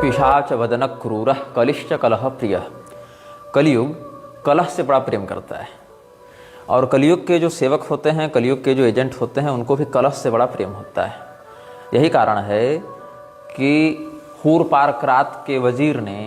पिशाच वदन क्रूर कलिश्च कलह प्रिय। कलयुग कलह से बड़ा प्रेम करता है और कलयुग के जो सेवक होते हैं, कलयुग के जो एजेंट होते हैं, उनको भी कलह से बड़ा प्रेम होता है। यही कारण है कि हूरपारक्रात के वजीर ने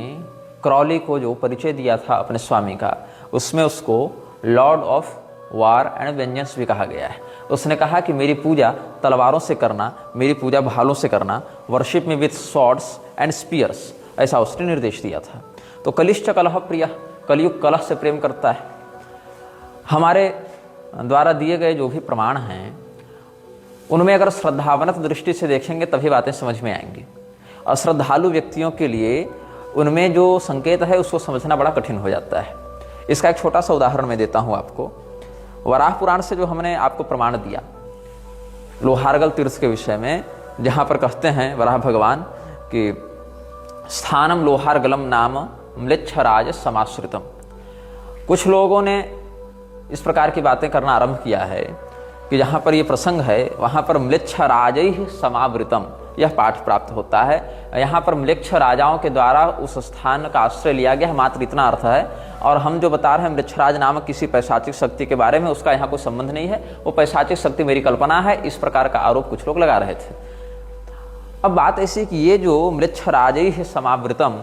क्रॉली को जो परिचय दिया था अपने स्वामी का, उसमें उसको Lord of war and vengeance भी कहा गया है। उसने कहा कि मेरी पूजा तलवारों से करना, मेरी पूजा भालों से करना, वर्शिप में विथ स्वॉर्ड्स एंड स्पीयर्स, ऐसा उसने निर्देश दिया था। तो कलिश्च कलह प्रिय, कलयुग कलह से प्रेम करता है। हमारे द्वारा दिए गए जो भी प्रमाण हैं उनमें अगर श्रद्धावनत दृष्टि से देखेंगे तभी बातें समझ में आएंगी। अश्रद्धालु व्यक्तियों के लिए उनमें जो संकेत है उसको समझना बड़ा कठिन हो जाता है। इसका एक छोटा सा उदाहरण मैं देता हूँ आपको। वराह पुराण से जो हमने आपको प्रमाण दिया लोहारगल तीर्थ के विषय में, जहाँ पर कहते हैं वराह भगवान कि स्थानम लोहारगलम नाम म्लेच्छराज समाश्रितम। कुछ लोगों ने इस प्रकार की बातें करना आरंभ किया है कि जहाँ पर ये प्रसंग है वहाँ पर म्लेच्छराजैः समावृतम यह पाठ प्राप्त होता है। यहाँ पर म्लेच्छ राजाओं के द्वारा उस स्थान का आश्रय लिया गया, मात्र इतना अर्थ है। और हम जो बता रहे हैं म्लेच्छराज नामक किसी पैशाचिक शक्ति के बारे में, उसका यहाँ कोई संबंध नहीं है। वो पैशाचिक शक्ति मेरी कल्पना है, इस प्रकार का आरोप कुछ लोग लगा रहे थे। अब बात ऐसी कि ये जो म्लेच्छराजैः समावृतम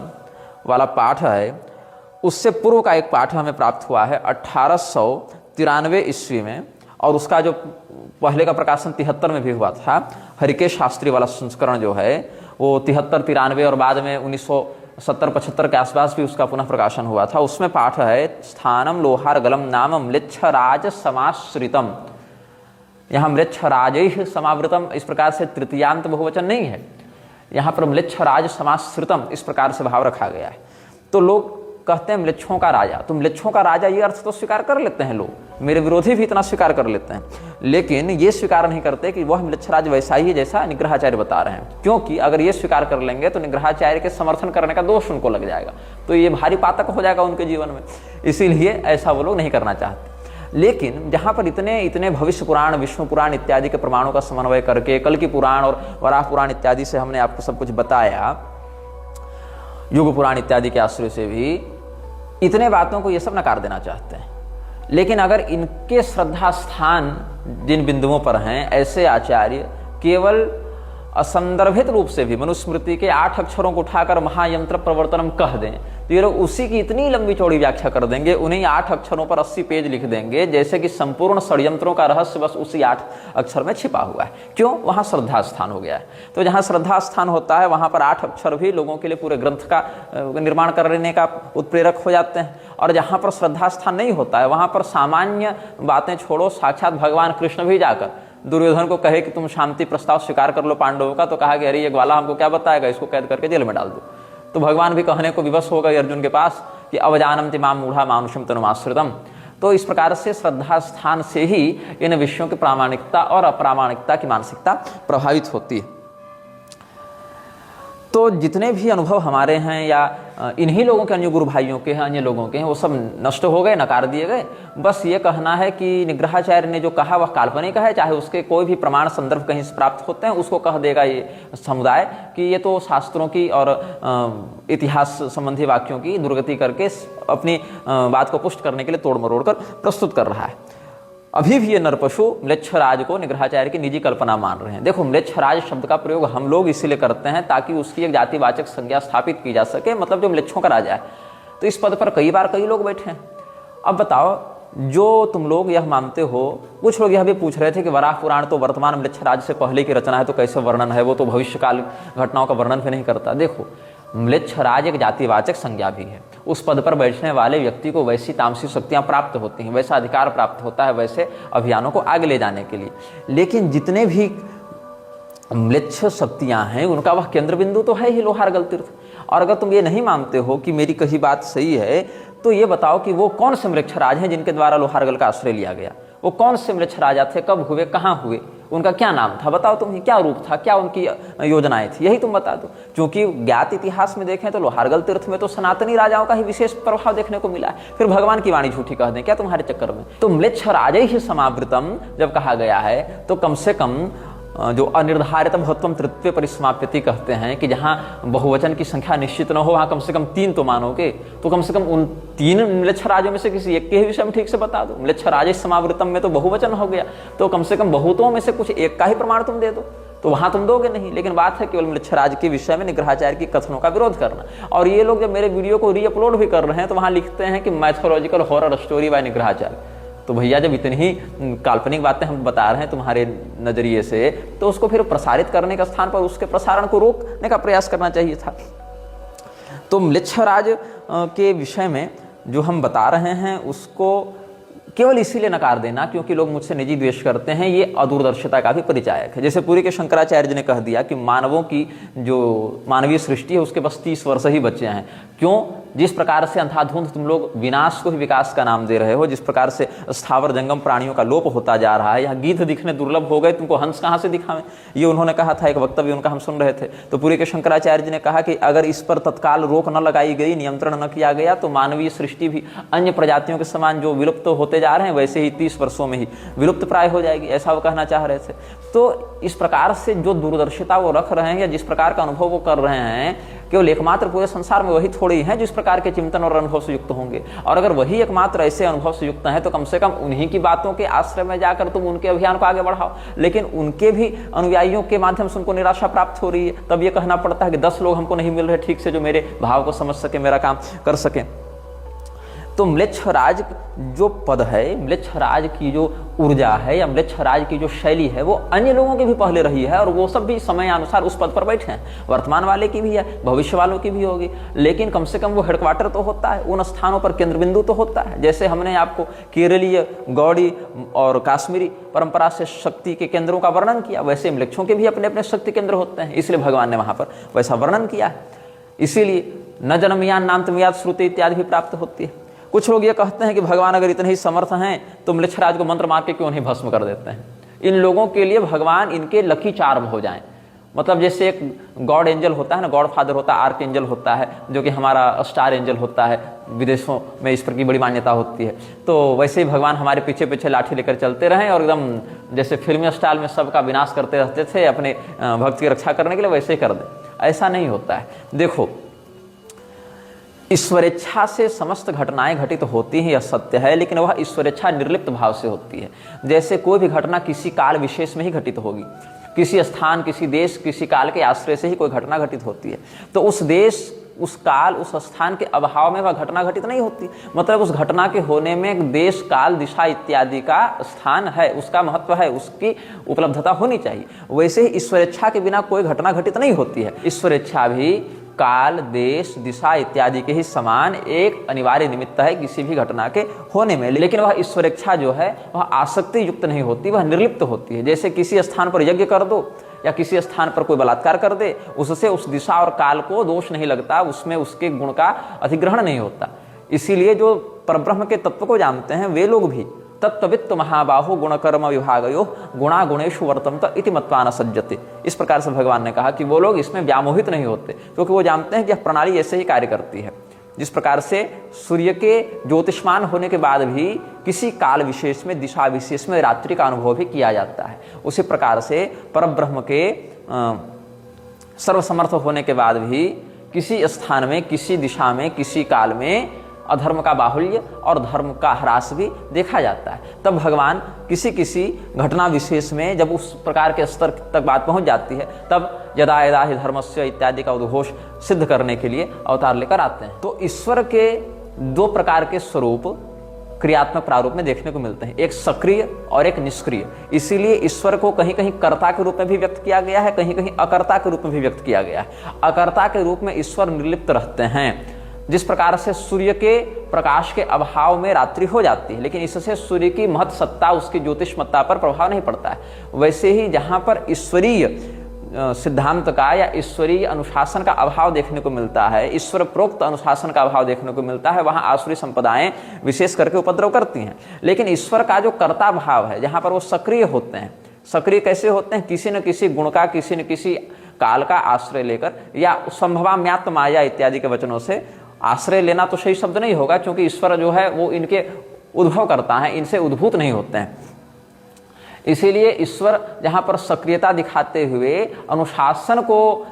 वाला पाठ है, उससे पूर्व का एक पाठ हमें प्राप्त हुआ है 1893 ईस्वी में, और उसका जो पहले का प्रकाशन 73 में भी हुआ था। हरिकेश शास्त्री वाला संस्करण जो है वो 73-93 और बाद में 1970-75 के आसपास भी उसका पुनः प्रकाशन हुआ था। उसमें पाठ है स्थानम लोहारगलम नाम म्लेच्छराज समाश्रितम। यहाँ म्लेच्छराजैः समावृतम इस प्रकार से तृतीयांत बहुवचन नहीं है, यहाँ पर म्लेच्छराज समाश्रितम इस प्रकार से भाव रखा गया है। तो लोग कहते हैं म्लेच्छों का राजा, तो म्लेच्छों का राजा ये अर्थ तो स्वीकार कर लेते हैं लोग, मेरे विरोधी भी इतना स्वीकार कर लेते हैं, लेकिन ये स्वीकार नहीं करते कि वह म्लेच्छराज वैसा ही है जैसा निग्रहाचार्य बता रहे हैं। क्योंकि अगर ये स्वीकार कर लेंगे तो निग्रहाचार्य के समर्थन करने का दोष उनको लग जाएगा, तो ये भारी पातक हो जाएगा उनके जीवन में। इसीलिए ऐसा वो लोग नहीं करना चाहते। लेकिन जहाँ पर इतने भविष्य पुराण, विष्णु पुराण इत्यादि के प्रमाणों का समन्वय करके कल्कि पुराण और वराह पुराण इत्यादि से हमने आपको सब कुछ बताया, युग पुराण इत्यादि के आश्रय से भी इतने बातों को ये सब नकार देना चाहते हैं। लेकिन अगर इनके श्रद्धा स्थान जिन बिंदुओं पर हैं, ऐसे आचार्य केवल असंदर्भित रूप से भी मनुस्मृति के 8 अक्षरों को उठाकर महायंत्र प्रवर्तनम कह दें तो ये लोग उसी की इतनी लंबी चौड़ी व्याख्या कर देंगे, उन्हीं 8 अक्षरों पर 80 पेज लिख देंगे, जैसे कि संपूर्ण षड्यंत्रों का रहस्य बस उसी 8 अक्षर में छिपा हुआ है। क्यों? वहां श्रद्धा स्थान हो गया है। तो जहां श्रद्धा स्थान होता है वहां पर 8 अक्षर भी लोगों के लिए पूरे ग्रंथ का निर्माण करने का उत्प्रेरक हो जाते हैं। और जहां पर श्रद्धा स्थान नहीं होता है वहां पर सामान्य बातें छोड़ो, साक्षात भगवान कृष्ण भी जाकर दुर्योधन को कहे कि तुम शांति प्रस्ताव स्वीकार कर लो पांडवों का, तो कहा कि अरे ये ग्वाला हमको क्या बताएगा, इसको कैद करके जेल में डाल दो। तो भगवान भी कहने को विवश हो गए अर्जुन के पास कि अवजानन्ति माम मूढ़ा मानुषम तनुमाश्रितम। तो इस प्रकार से श्रद्धा स्थान से ही इन विषयों की प्रामाणिकता और अप्रामाणिकता की मानसिकता प्रभावित होती है। तो जितने भी अनुभव हमारे हैं या इन्हीं लोगों के, अन्य गुरु भाइयों के हैं, अन्य लोगों के हैं, वो सब नष्ट हो गए, नकार दिए गए। बस ये कहना है कि निग्रहाचार्य ने जो कहा वह काल्पनिक है, चाहे उसके कोई भी प्रमाण संदर्भ कहीं से प्राप्त होते हैं उसको कह देगा ये समुदाय कि ये तो शास्त्रों की और इतिहास संबंधी वाक्यों की दुर्गति करके अपनी बात को पुष्ट करने के लिए तोड़ मरोड़ कर प्रस्तुत कर रहा है। अभी भी ये नरपशु म्लेच्छराज को निग्रहाचार्य की निजी कल्पना मान रहे हैं। देखो, म्लेच्छराज शब्द का प्रयोग हम लोग इसीलिए करते हैं ताकि उसकी एक जातिवाचक संज्ञा स्थापित की जा सके, मतलब जो म्लेच्छों का राजा है। तो इस पद पर कई बार कई लोग बैठे हैं। अब बताओ, जो तुम लोग यह मानते हो, कुछ लोग यह भी पूछ रहे थे कि वराह पुराण तो वर्तमान म्लेच्छराज से पहले की रचना है, तो कैसे वर्णन है, वो तो भविष्यकाल घटनाओं का वर्णन भी नहीं करता। देखो, म्लेच्छराज एक जातिवाचक संज्ञा भी है। उस पद पर बैठने वाले व्यक्ति को वैसी तामसिक शक्तियां प्राप्त होती हैं, वैसा अधिकार प्राप्त होता है वैसे अभियानों को आगे ले जाने के लिए। लेकिन जितने भी म्लेच्छ शक्तियां हैं उनका वह केंद्र बिंदु तो है ही लोहारगल तीर्थ। और अगर तुम ये नहीं मानते हो कि मेरी कही बात सही है, तो ये बताओ कि वो कौन से म्लेच्छराज हैं जिनके द्वारा लोहारगल का आश्रय लिया गया? वो कौन से म्लेच्छ राजा थे, कब हुए, कहाँ हुए, उनका क्या नाम था? बताओ तुम्हें, क्या रूप था, क्या उनकी योजनाएं थी, यही तुम बता दो। क्योंकि ज्ञात इतिहास में देखें तो लोहारगल तीर्थ में तो सनातनी राजाओं का ही विशेष प्रभाव देखने को मिला है। फिर भगवान की वाणी झूठी कह दें क्या तुम्हारे चक्कर में? तो म्लेच्छ राजैः समावृतम जब कहा गया है तो कम से कम जो अनिर्धारित बहुत्वम तृतीय परिसमाप्यति कहते हैं कि जहाँ बहुवचन की संख्या निश्चित न हो वहाँ कम से कम 3 तो मानोगे, तो कम से कम उन 3 म्लेच्छराजों में से किसी एक के ही विषय में ठीक से बता दो। म्लेच्छराज समावृतम में तो बहुवचन हो गया, तो कम से कम बहुतों में से कुछ एक का ही प्रमाण तुम दे दो, तो वहां तुम दोगे नहीं। लेकिन बात है केवल म्लेच्छराज के विषय में निग्रहाचार्य की कथनों का विरोध करना। और ये लोग जब मेरे वीडियो को रीअपलोड भी कर रहे हैं तो वहां लिखते हैं कि mythological horror story by Nigrahacharya. तो भैया जब इतनी ही काल्पनिक बातें हम बता रहे हैं तुम्हारे नजरिए से, तो उसको फिर प्रसारित करने के स्थान पर उसके प्रसारण को रोकने का प्रयास करना चाहिए था। तो म्लेच्छराज के विषय में जो हम बता रहे हैं उसको केवल इसीलिए नकार देना क्योंकि लोग मुझसे निजी द्वेष करते हैं, ये अदूरदर्शिता का भी परिचायक है। जैसे पूरी के शंकराचार्य जी ने कह दिया कि मानवों की जो मानवीय सृष्टि है उसके बस 30 वर्ष ही बचे हैं। क्यों? जिस प्रकार से अंधाधुंध तुम लोग विनाश को ही विकास का नाम दे रहे हो, जिस प्रकार से स्थावर जंगम प्राणियों का लोप होता जा रहा है, यहाँ गिद्ध दिखने दुर्लभ हो गए, तुमको हंस कहाँ से दिखावें, ये उन्होंने कहा था। एक वक्तव्य उनका हम सुन रहे थे। तो पूरी के शंकराचार्य जी ने कहा कि अगर इस पर तत्काल रोक न लगाई गई, नियंत्रण न किया गया, तो मानवीय सृष्टि भी अन्य प्रजातियों के समान जो विलुप्त होते जा रहे हैं वैसे ही 30 वर्षों में ही विलुप्त प्राय हो जाएगी, ऐसा वो कहना चाह रहे थे। तो इस प्रकार से जो दूरदर्शिता वो रख रहे हैं या जिस प्रकार का अनुभव वो कर रहे हैं, केवल एकमात्र पूरे संसार में वही थोड़ी है जिस प्रकार के चिंतन और अनुभव से युक्त होंगे। और अगर वही एकमात्र ऐसे अनुभव से युक्त हैं तो कम से कम उन्हीं की बातों के आश्रय में जाकर तुम उनके अभियान को आगे बढ़ाओ। लेकिन उनके भी अनुयायियों के माध्यम से उनको निराशा प्राप्त हो रही है, तब ये कहना पड़ता है कि 10 लोग हमको नहीं मिल रहे ठीक से जो मेरे भाव को समझ सके, मेरा काम कर सके। तो म्लेच्छराज जो पद है, म्लेच्छराज की जो ऊर्जा है या म्लेच्छराज की जो शैली है, वो अन्य लोगों की भी पहले रही है और वो सब भी समयानुसार उस पद पर बैठे हैं। वर्तमान वाले की भी है, भविष्य वालों की भी होगी, लेकिन कम से कम वो हेडक्वार्टर तो होता है, उन स्थानों पर केंद्र बिंदु तो होता है। जैसे हमने आपको केरलीय, गौड़ी और काश्मीरी परंपरा से शक्ति के केंद्रों का वर्णन किया, वैसे म्लेच्छों के भी अपने अपने शक्ति केंद्र होते हैं, इसलिए भगवान ने वहां पर वैसा वर्णन किया है। इसीलिए न जन्मयान नान्तमयात श्रुति इत्यादि भी प्राप्त होती है। कुछ लोग ये कहते हैं कि भगवान अगर इतने ही समर्थ हैं तो म्लेच्छराज को मंत्र मार के क्यों नहीं भस्म कर देते हैं। इन लोगों के लिए भगवान इनके लकी चार्म हो जाएं। मतलब जैसे एक गॉड एंजल होता है ना, गॉड फादर होता है, आर्क एंजल होता है, जो कि हमारा स्टार एंजल होता है, विदेशों में इस पर की बड़ी मान्यता होती है। तो वैसे ही भगवान हमारे पीछे पीछे लाठी लेकर चलते रहें और एकदम जैसे फिल्मी स्टाइल में सबका विनाश करते रहते थे अपने भक्त की रक्षा करने के लिए, वैसे ही कर दें। ऐसा नहीं होता है। देखो, ईश्वरेच्छा से समस्त घटनाएं घटित होती हैं, यह सत्य है, लेकिन वह ईश्वरेच्छा निर्लिप्त भाव से होती है। जैसे कोई भी घटना किसी काल विशेष में ही घटित होगी, किसी स्थान, किसी देश, किसी काल के आश्रय से ही कोई घटना घटित होती है, तो उस देश, उस काल, उस स्थान के अभाव में वह घटना घटित नहीं होती। मतलब उस घटना के होने में देश, काल, दिशा इत्यादि का स्थान है, उसका महत्व है, उसकी उपलब्धता होनी चाहिए। वैसे ही ईश्वरेच्छा के बिना कोई घटना घटित नहीं होती है। ईश्वरेच्छा भी काल, देश, दिशा इत्यादि के ही समान एक अनिवार्य निमित्त है किसी भी घटना के होने में, लेकिन वह ईश्वरेच्छा जो है वह आसक्ति युक्त नहीं होती, वह निर्लिप्त होती है। जैसे किसी स्थान पर यज्ञ कर दो या किसी स्थान पर कोई बलात्कार कर दे, उससे उस दिशा और काल को दोष नहीं लगता, उसमें उसके गुण का अधिग्रहण नहीं होता। इसीलिए जो परब्रह्म के तत्व को जानते हैं वे लोग भी तत्त्ववित्त महाबाहो गुणकर्म विभागयो गुणा गुणेषु वर्तन्त इति मत्वा न सज्जते। इस प्रकार से भगवान ने कहा कि वो लोग इसमें व्यामोहित नहीं होते, क्योंकि वो जानते हैं कि यह प्रणाली ऐसे ही कार्य करती है। जिस प्रकार से सूर्य के ज्योतिष्मान होने के बाद भी किसी काल विशेष में, दिशा विशेष में रात्रि का अनुभव भी किया जाता है, उसी प्रकार से परब्रह्म के सर्वसमर्थ होने के बाद भी किसी स्थान में, किसी दिशा में, किसी काल में अधर्म का बाहुल्य और धर्म का ह्रास भी देखा जाता है। तब भगवान किसी किसी घटना विशेष में जब उस प्रकार के स्तर तक बात पहुंच जाती है, तब यदा यदा हि धर्मस्य इत्यादि का उद्घोष सिद्ध करने के लिए अवतार लेकर आते हैं। तो ईश्वर के 2 प्रकार के स्वरूप क्रियात्मक प्रारूप में देखने को मिलते हैं, एक सक्रिय और एक निष्क्रिय। इसीलिए ईश्वर को कहीं कहीं कर्ता के रूप में भी व्यक्त किया गया है, कहीं कहीं अकर्ता के रूप में भी व्यक्त किया गया है। अकर्ता के रूप में ईश्वर निर्लिप्त रहते हैं। जिस प्रकार से सूर्य के प्रकाश के अभाव में रात्रि हो जाती है, लेकिन इससे सूर्य की महत सत्ता, उसकी ज्योतिषमत्ता पर प्रभाव नहीं पड़ता है, वैसे ही जहाँ पर ईश्वरीय सिद्धांत का या ईश्वरीय अनुशासन का अभाव देखने को मिलता है, ईश्वर प्रोक्त अनुशासन का अभाव देखने को मिलता है, वहाँ आसुरी संप्रदाएं विशेष करके उपद्रव करती हैं। लेकिन ईश्वर का जो कर्ता भाव है, जहाँ पर वो सक्रिय होते हैं, सक्रिय कैसे होते हैं? किसी न किसी गुण का, किसी न किसी काल का आश्रय लेकर, या संभवाम्यात्म माया इत्यादि के वचनों से आश्रय लेना तो सही शब्द नहीं होगा, क्योंकि ईश्वर जो है वो इनके उद्भव करता है, इनसे उद्भूत नहीं होते हैं। इसीलिए ईश्वर जहाँ पर सक्रियता दिखाते हुए अनुशासन को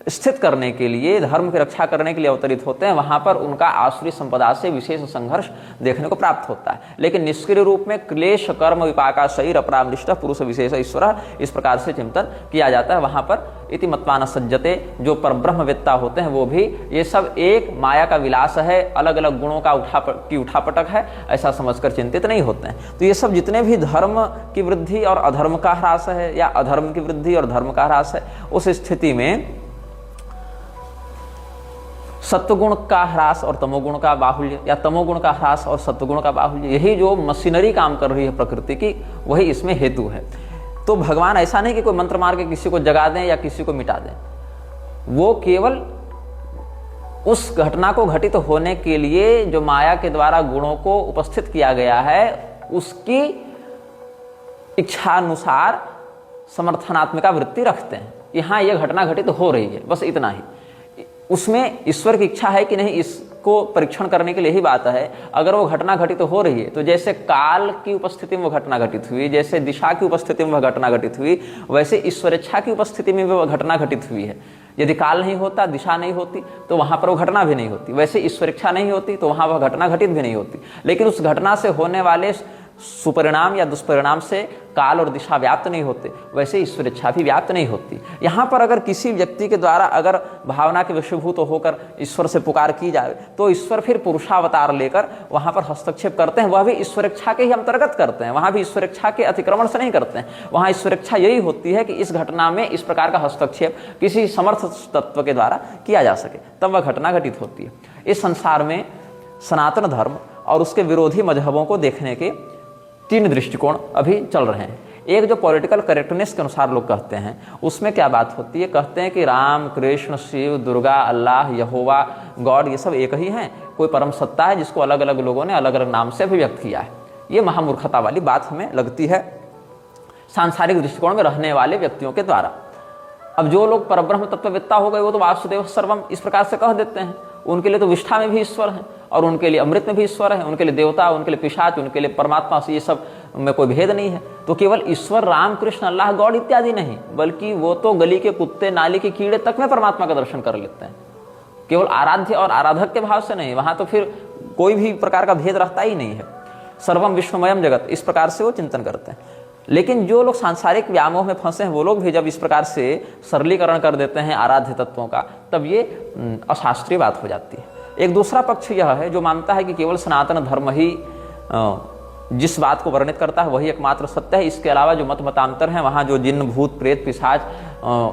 स्थित करने के लिए, धर्म की रक्षा करने के लिए अवतरित होते हैं, वहां पर उनका आसुरी संपदा से विशेष संघर्ष देखने को प्राप्त होता है। लेकिन निष्क्रिय रूप में क्लेश कर्म विपाका शरीर अपरामृष्ट पुरुष विशेष ईश्वर, इस प्रकार से चिंतन किया जाता है। वहां पर इति मत्वान सज्जते, जो परब्रह्मवेत्ता होते हैं वो भी ये सब एक माया का विलास है, अलग अलग गुणों का उठापटक है, ऐसा समझकर चिंतित नहीं होते हैं। तो ये सब जितने भी धर्म की वृद्धि और अधर्म का ह्रास है, या अधर्म की वृद्धि और धर्म का ह्रास है, उस स्थिति में सत्वगुण का ह्रास और तमोगुण का बाहुल्य, या तमोगुण का ह्रास और सत्वगुण का बाहुल्य, यही जो मशीनरी काम कर रही है प्रकृति की, वही इसमें हेतु है। तो भगवान ऐसा नहीं कि कोई मंत्र मार के किसी को जगा दें या किसी को मिटा दें, वो केवल उस घटना को घटित होने के लिए जो माया के द्वारा गुणों को उपस्थित किया गया है, उसकी इच्छानुसार समर्थनात्मका वृत्ति रखते हैं। यहाँ यह घटना घटित हो रही है, बस इतना ही। उसमें ईश्वर की इच्छा है कि नहीं, इसको परीक्षण करने के लिए ही बात है। अगर वो घटना घटित हो रही है, तो जैसे काल की उपस्थिति में वो घटना घटित हुई, जैसे दिशा की उपस्थिति में वह घटना घटित हुई, वैसे ईश्वरेच्छा की उपस्थिति में वह घटना घटित हुई है। यदि काल नहीं होता, दिशा नहीं होती, तो वहां पर वो घटना भी नहीं होती। वैसे ईश्वरेच्छा नहीं होती तो वहां वह घटना घटित भी नहीं होती। लेकिन उस घटना से होने वाले सुपरिणाम या दुष्परिणाम से काल और दिशा व्याप्त नहीं होते, वैसे ईश्वर इच्छा भी व्याप्त नहीं होती। यहाँ पर अगर किसी व्यक्ति के द्वारा अगर भावना के वशीभूत होकर ईश्वर से पुकार की जाए, तो ईश्वर फिर पुरुषावतार लेकर वहाँ पर हस्तक्षेप करते हैं। वह भी ईश्वर इच्छा के ही अंतर्गत करते हैं, वहाँ भी ईश्वर इच्छा के अतिक्रमण से नहीं करते हैं। वहाँ ईश्वर इच्छा यही होती है कि इस घटना में इस प्रकार का हस्तक्षेप किसी समर्थ तत्व के द्वारा किया जा सके, तब वह घटना घटित होती है। इस संसार में सनातन धर्म और उसके विरोधी मजहबों को देखने के 3 दृष्टिकोण अभी चल रहे हैं। एक जो पॉलिटिकल करेक्टनेस के अनुसार लोग कहते हैं, उसमें क्या बात होती है, कहते हैं कि राम, कृष्ण, शिव, दुर्गा, अल्लाह, यहोवा, गॉड, ये सब एक ही हैं। कोई परम सत्ता है जिसको अलग अलग लोगों ने अलग अलग नाम से अभिव्यक्त किया है। ये महामूर्खता वाली बात हमें लगती है सांसारिक दृष्टिकोण में रहने वाले व्यक्तियों के द्वारा। अब जो लोग परब्रह्म तत्ववेत्ता हो गए, वो तो वासुदेव सर्वम इस प्रकार से कह देते हैं। उनके लिए तो विष्ठा में भी ईश्वर है, और उनके लिए अमृत में भी ईश्वर है, उनके लिए देवता, उनके लिए पिशाच, उनके लिए परमात्मा, ये सब में कोई भेद नहीं है। तो केवल ईश्वर, राम, कृष्ण, अल्लाह, गॉड इत्यादि नहीं, बल्कि वो तो गली के कुत्ते, नाली के कीड़े तक में परमात्मा का दर्शन कर लेते हैं। केवल आराध्य और आराधक के भाव से नहीं, वहां तो फिर कोई भी प्रकार का भेद रहता ही नहीं है। सर्वम विश्वमयम जगत, इस प्रकार से वो चिंतन करते हैं। लेकिन जो लोग सांसारिक व्यामोह में फंसे हैं, वो लोग भी जब इस प्रकार से सरलीकरण कर देते हैं आराध्य तत्वों का, तब ये अशास्त्रीय बात हो जाती है। एक दूसरा पक्ष यह है जो मानता है कि केवल सनातन धर्म ही जिस बात को वर्णित करता है वही एकमात्र सत्य है। इसके अलावा जो मत मतांतर हैं, वहाँ जो जिन्न, भूत, प्रेत, पिशाच,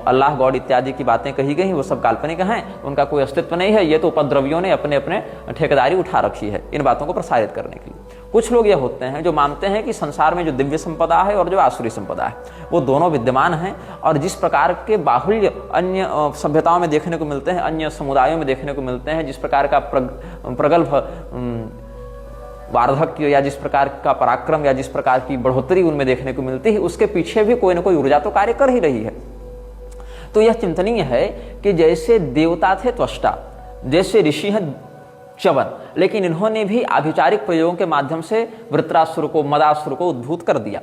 अल्लाह, गॉड इत्यादि की बातें कही गई, वो सब काल्पनिक हैं, उनका कोई अस्तित्व नहीं है। ये तो उपद्रवियों ने अपने अपने ठेकेदारी उठा रखी है इन बातों को प्रसारित करने के लिए। कुछ लोग ये होते हैं जो मानते हैं कि संसार में जो दिव्य संपदा है और जो आसुरी संपदा है, वो दोनों विद्यमान हैं, और जिस प्रकार के बाहुल्य अन्य सभ्यताओं में देखने को मिलते हैं, अन्य समुदायों में देखने को मिलते हैं, जिस प्रकार का प्रगल्भ वार्धक्य या जिस प्रकार का पराक्रम या जिस प्रकार की बढ़ोतरी उनमें देखने को मिलती है, उसके पीछे भी कोई ना कोई ऊर्जा तो कार्य कर ही रही है। तो यह चिंतनीय है कि जैसे देवता थे त्वष्टा, जैसे ऋषि हैं च्यवन, लेकिन इन्होंने भी आभिचारिक प्रयोगों के माध्यम से वृत्रासुर को, मदासुर को उद्भूत कर दिया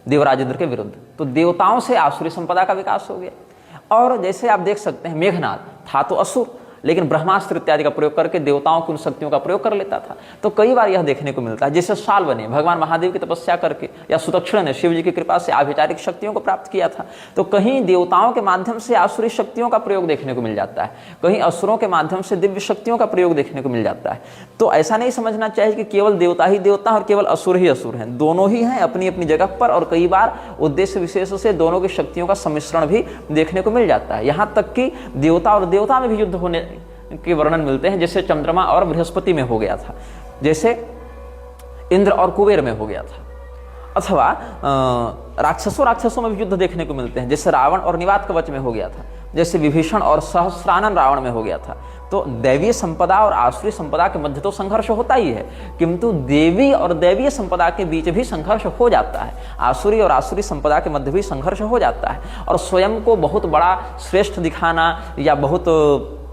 देवराजेंद्र के विरुद्ध। तो देवताओं से आसुरी संपदा का विकास हो गया। और जैसे आप देख सकते हैं, मेघनाद था तो असुर, लेकिन ब्रह्मास्त्र इत्यादि का प्रयोग करके देवताओं की उन शक्तियों का प्रयोग कर लेता था। तो कई बार यह देखने को मिलता है, जैसे शाल्व ने भगवान महादेव की तपस्या करके, या सुदक्षिण ने शिव जी की कृपा से आभिचारिक शक्तियों को प्राप्त किया था। तो कहीं देवताओं के माध्यम से आसुरी शक्तियों का प्रयोग देखने को मिल जाता है, कहीं असुरों के माध्यम से दिव्य शक्तियों का प्रयोग देखने को मिल जाता है। तो ऐसा नहीं समझना चाहिए कि केवल देवता ही देवता और केवल असुर ही असुर हैं। दोनों ही हैं अपनी अपनी जगह पर, और कई बार उद्देश्य विशेष से दोनों की शक्तियों का सम्मिश्रण भी देखने को मिल जाता है। यहाँ तक कि देवता और देवता में भी युद्ध होने के वर्णन मिलते हैं, जैसे चंद्रमा और बृहस्पति में हो गया था, जैसे इंद्र और कुबेर में हो गया था, अथवा राक्षसों में भी युद्ध देखने को मिलते हैं, जैसे रावण और निवात कवच में हो गया था, जैसे विभीषण और सहस्रानन रावण में हो गया था। तो दैवीय संपदा और आसुरी संपदा के मध्य तो संघर्ष होता ही है, किंतु देवी और दैवीय संपदा के बीच भी संघर्ष हो जाता है, आसुरी और आसुरी संपदा के मध्य भी संघर्ष हो जाता है। और स्वयं को बहुत बड़ा श्रेष्ठ दिखाना या बहुत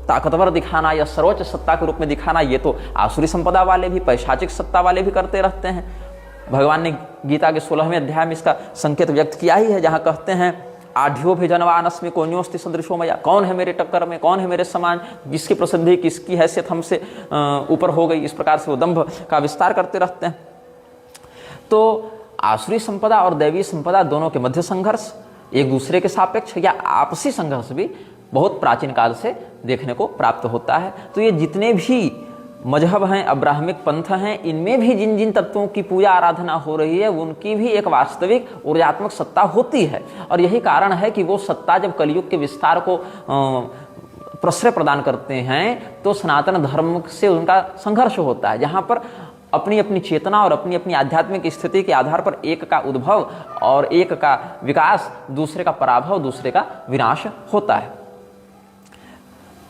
ताकतवर दिखाना या सर्वोच्च सत्ता के रूप में दिखाना, ये तो आसुरी संपदा वाले भी, पैशाचिक सत्ता वाले भी करते रहते हैं। भगवान ने गीता के 16वें अध्याय में इसका संकेत व्यक्त किया ही है, जहाँ कहते हैं आढ़्यो भी जनवानस्मि कोन्योस्ति सदृशो मया, कौन है मेरे टक्कर में, कौन है मेरे समान, जिसकी प्रसिद्धि किसकी हैसियत हमसे ऊपर हो गई। इस प्रकार से वो दंभ का विस्तार करते रहते हैं। तो आसुरी संपदा और दैवीय संपदा दोनों के मध्य संघर्ष, एक दूसरे के सापेक्ष या आपसी संघर्ष भी बहुत प्राचीन काल से देखने को प्राप्त होता है। तो ये जितने भी मजहब हैं, अब्राह्मिक पंथ हैं, इनमें भी जिन जिन तत्वों की पूजा आराधना हो रही है उनकी भी एक वास्तविक ऊर्जात्मक सत्ता होती है। और यही कारण है कि वो सत्ता जब कलयुग के विस्तार को प्रश्रय प्रदान करते हैं तो सनातन धर्म से उनका संघर्ष होता है, जहाँ पर अपनी अपनी चेतना और अपनी अपनी आध्यात्मिक स्थिति के आधार पर एक का उद्भव और एक का विकास, दूसरे का पराभव, दूसरे का विनाश होता है।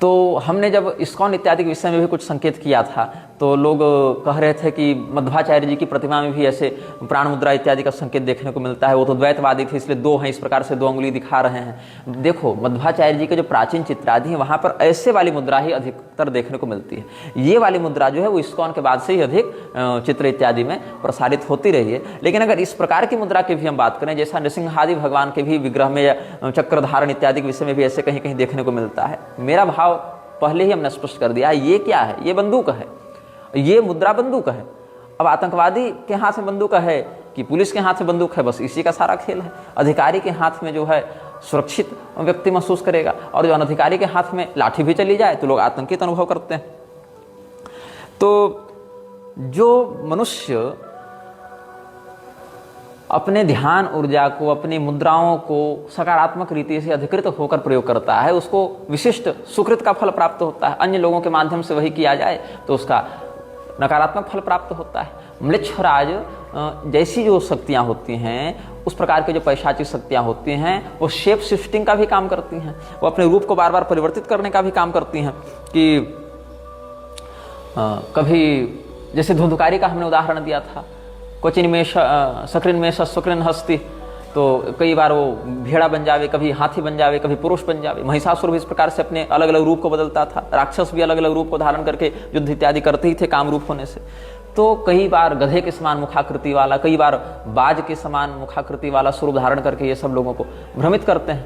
तो हमने जब इस्कॉन इत्यादि के विषय में भी कुछ संकेत किया था तो लोग कह रहे थे कि मध्वाचार्य जी की प्रतिमा में भी ऐसे प्राण मुद्रा इत्यादि का संकेत देखने को मिलता है। वो तो द्वैतवादी थे, इसलिए दो हैं, इस प्रकार से दो अंगुली दिखा रहे हैं। देखो, मध्वाचार्य जी के जो प्राचीन चित्रादि हैं वहाँ पर ऐसे वाली मुद्रा ही अधिकतर देखने को मिलती है। ये वाली मुद्रा जो है वो इस्कॉन के बाद से ही अधिक चित्र इत्यादि में प्रसारित होती रही है। लेकिन अगर इस प्रकार की मुद्रा की भी हम बात करें, जैसा नृसिंहादि भगवान के भी विग्रह में या चक्रधारण इत्यादि के विषय में भी ऐसे कहीं कहीं देखने को मिलता है। मेरा भाव पहले ही हमने स्पष्ट कर दिया है, ये क्या है, ये बंदूक है, ये मुद्रा बंदूक है। अब आतंकवादी के हाथ में बंदूक है कि पुलिस के हाथ में बंदूक है, बस इसी का सारा खेल है। अधिकारी के हाथ में जो है सुरक्षित व्यक्ति महसूस करेगा, और जो अनधिकारी के हाथ में लाठी भी चली जाए तो लोग आतंकित अनुभव करते हैं। तो जो मनुष्य अपने ध्यान ऊर्जा को, अपनी मुद्राओं को सकारात्मक रीति से अधिकृत होकर प्रयोग करता है, उसको विशिष्ट सुकृत का फल प्राप्त होता है। अन्य लोगों के माध्यम से वही किया जाए तो उसका नकारात्मक फल प्राप्त होता है। म्लेच्छराज जैसी जो शक्तियाँ होती हैं, उस प्रकार की जो पैशाचिक शक्तियाँ होती हैं, वो शेप शिफ्टिंग का भी काम करती हैं। वो अपने रूप को बार बार परिवर्तित करने का भी काम करती हैं कि कभी जैसे धुंधकारी का हमने उदाहरण दिया था, क्वचिन में सक्रिन में शुक्रिन हस्ती, तो कई बार वो भेड़ा बन जावे, कभी हाथी बन जावे, कभी पुरुष बन जावे। महिषासुर भी इस प्रकार से अपने अलग अलग रूप को बदलता था। राक्षस भी अलग अलग रूप को धारण करके युद्ध इत्यादि करते ही थे काम रूप होने से। तो कई बार गधे के समान मुखाकृति वाला, कई बार बाज के समान मुखाकृति वाला स्वरूप धारण करके ये सब लोगों को भ्रमित करते हैं।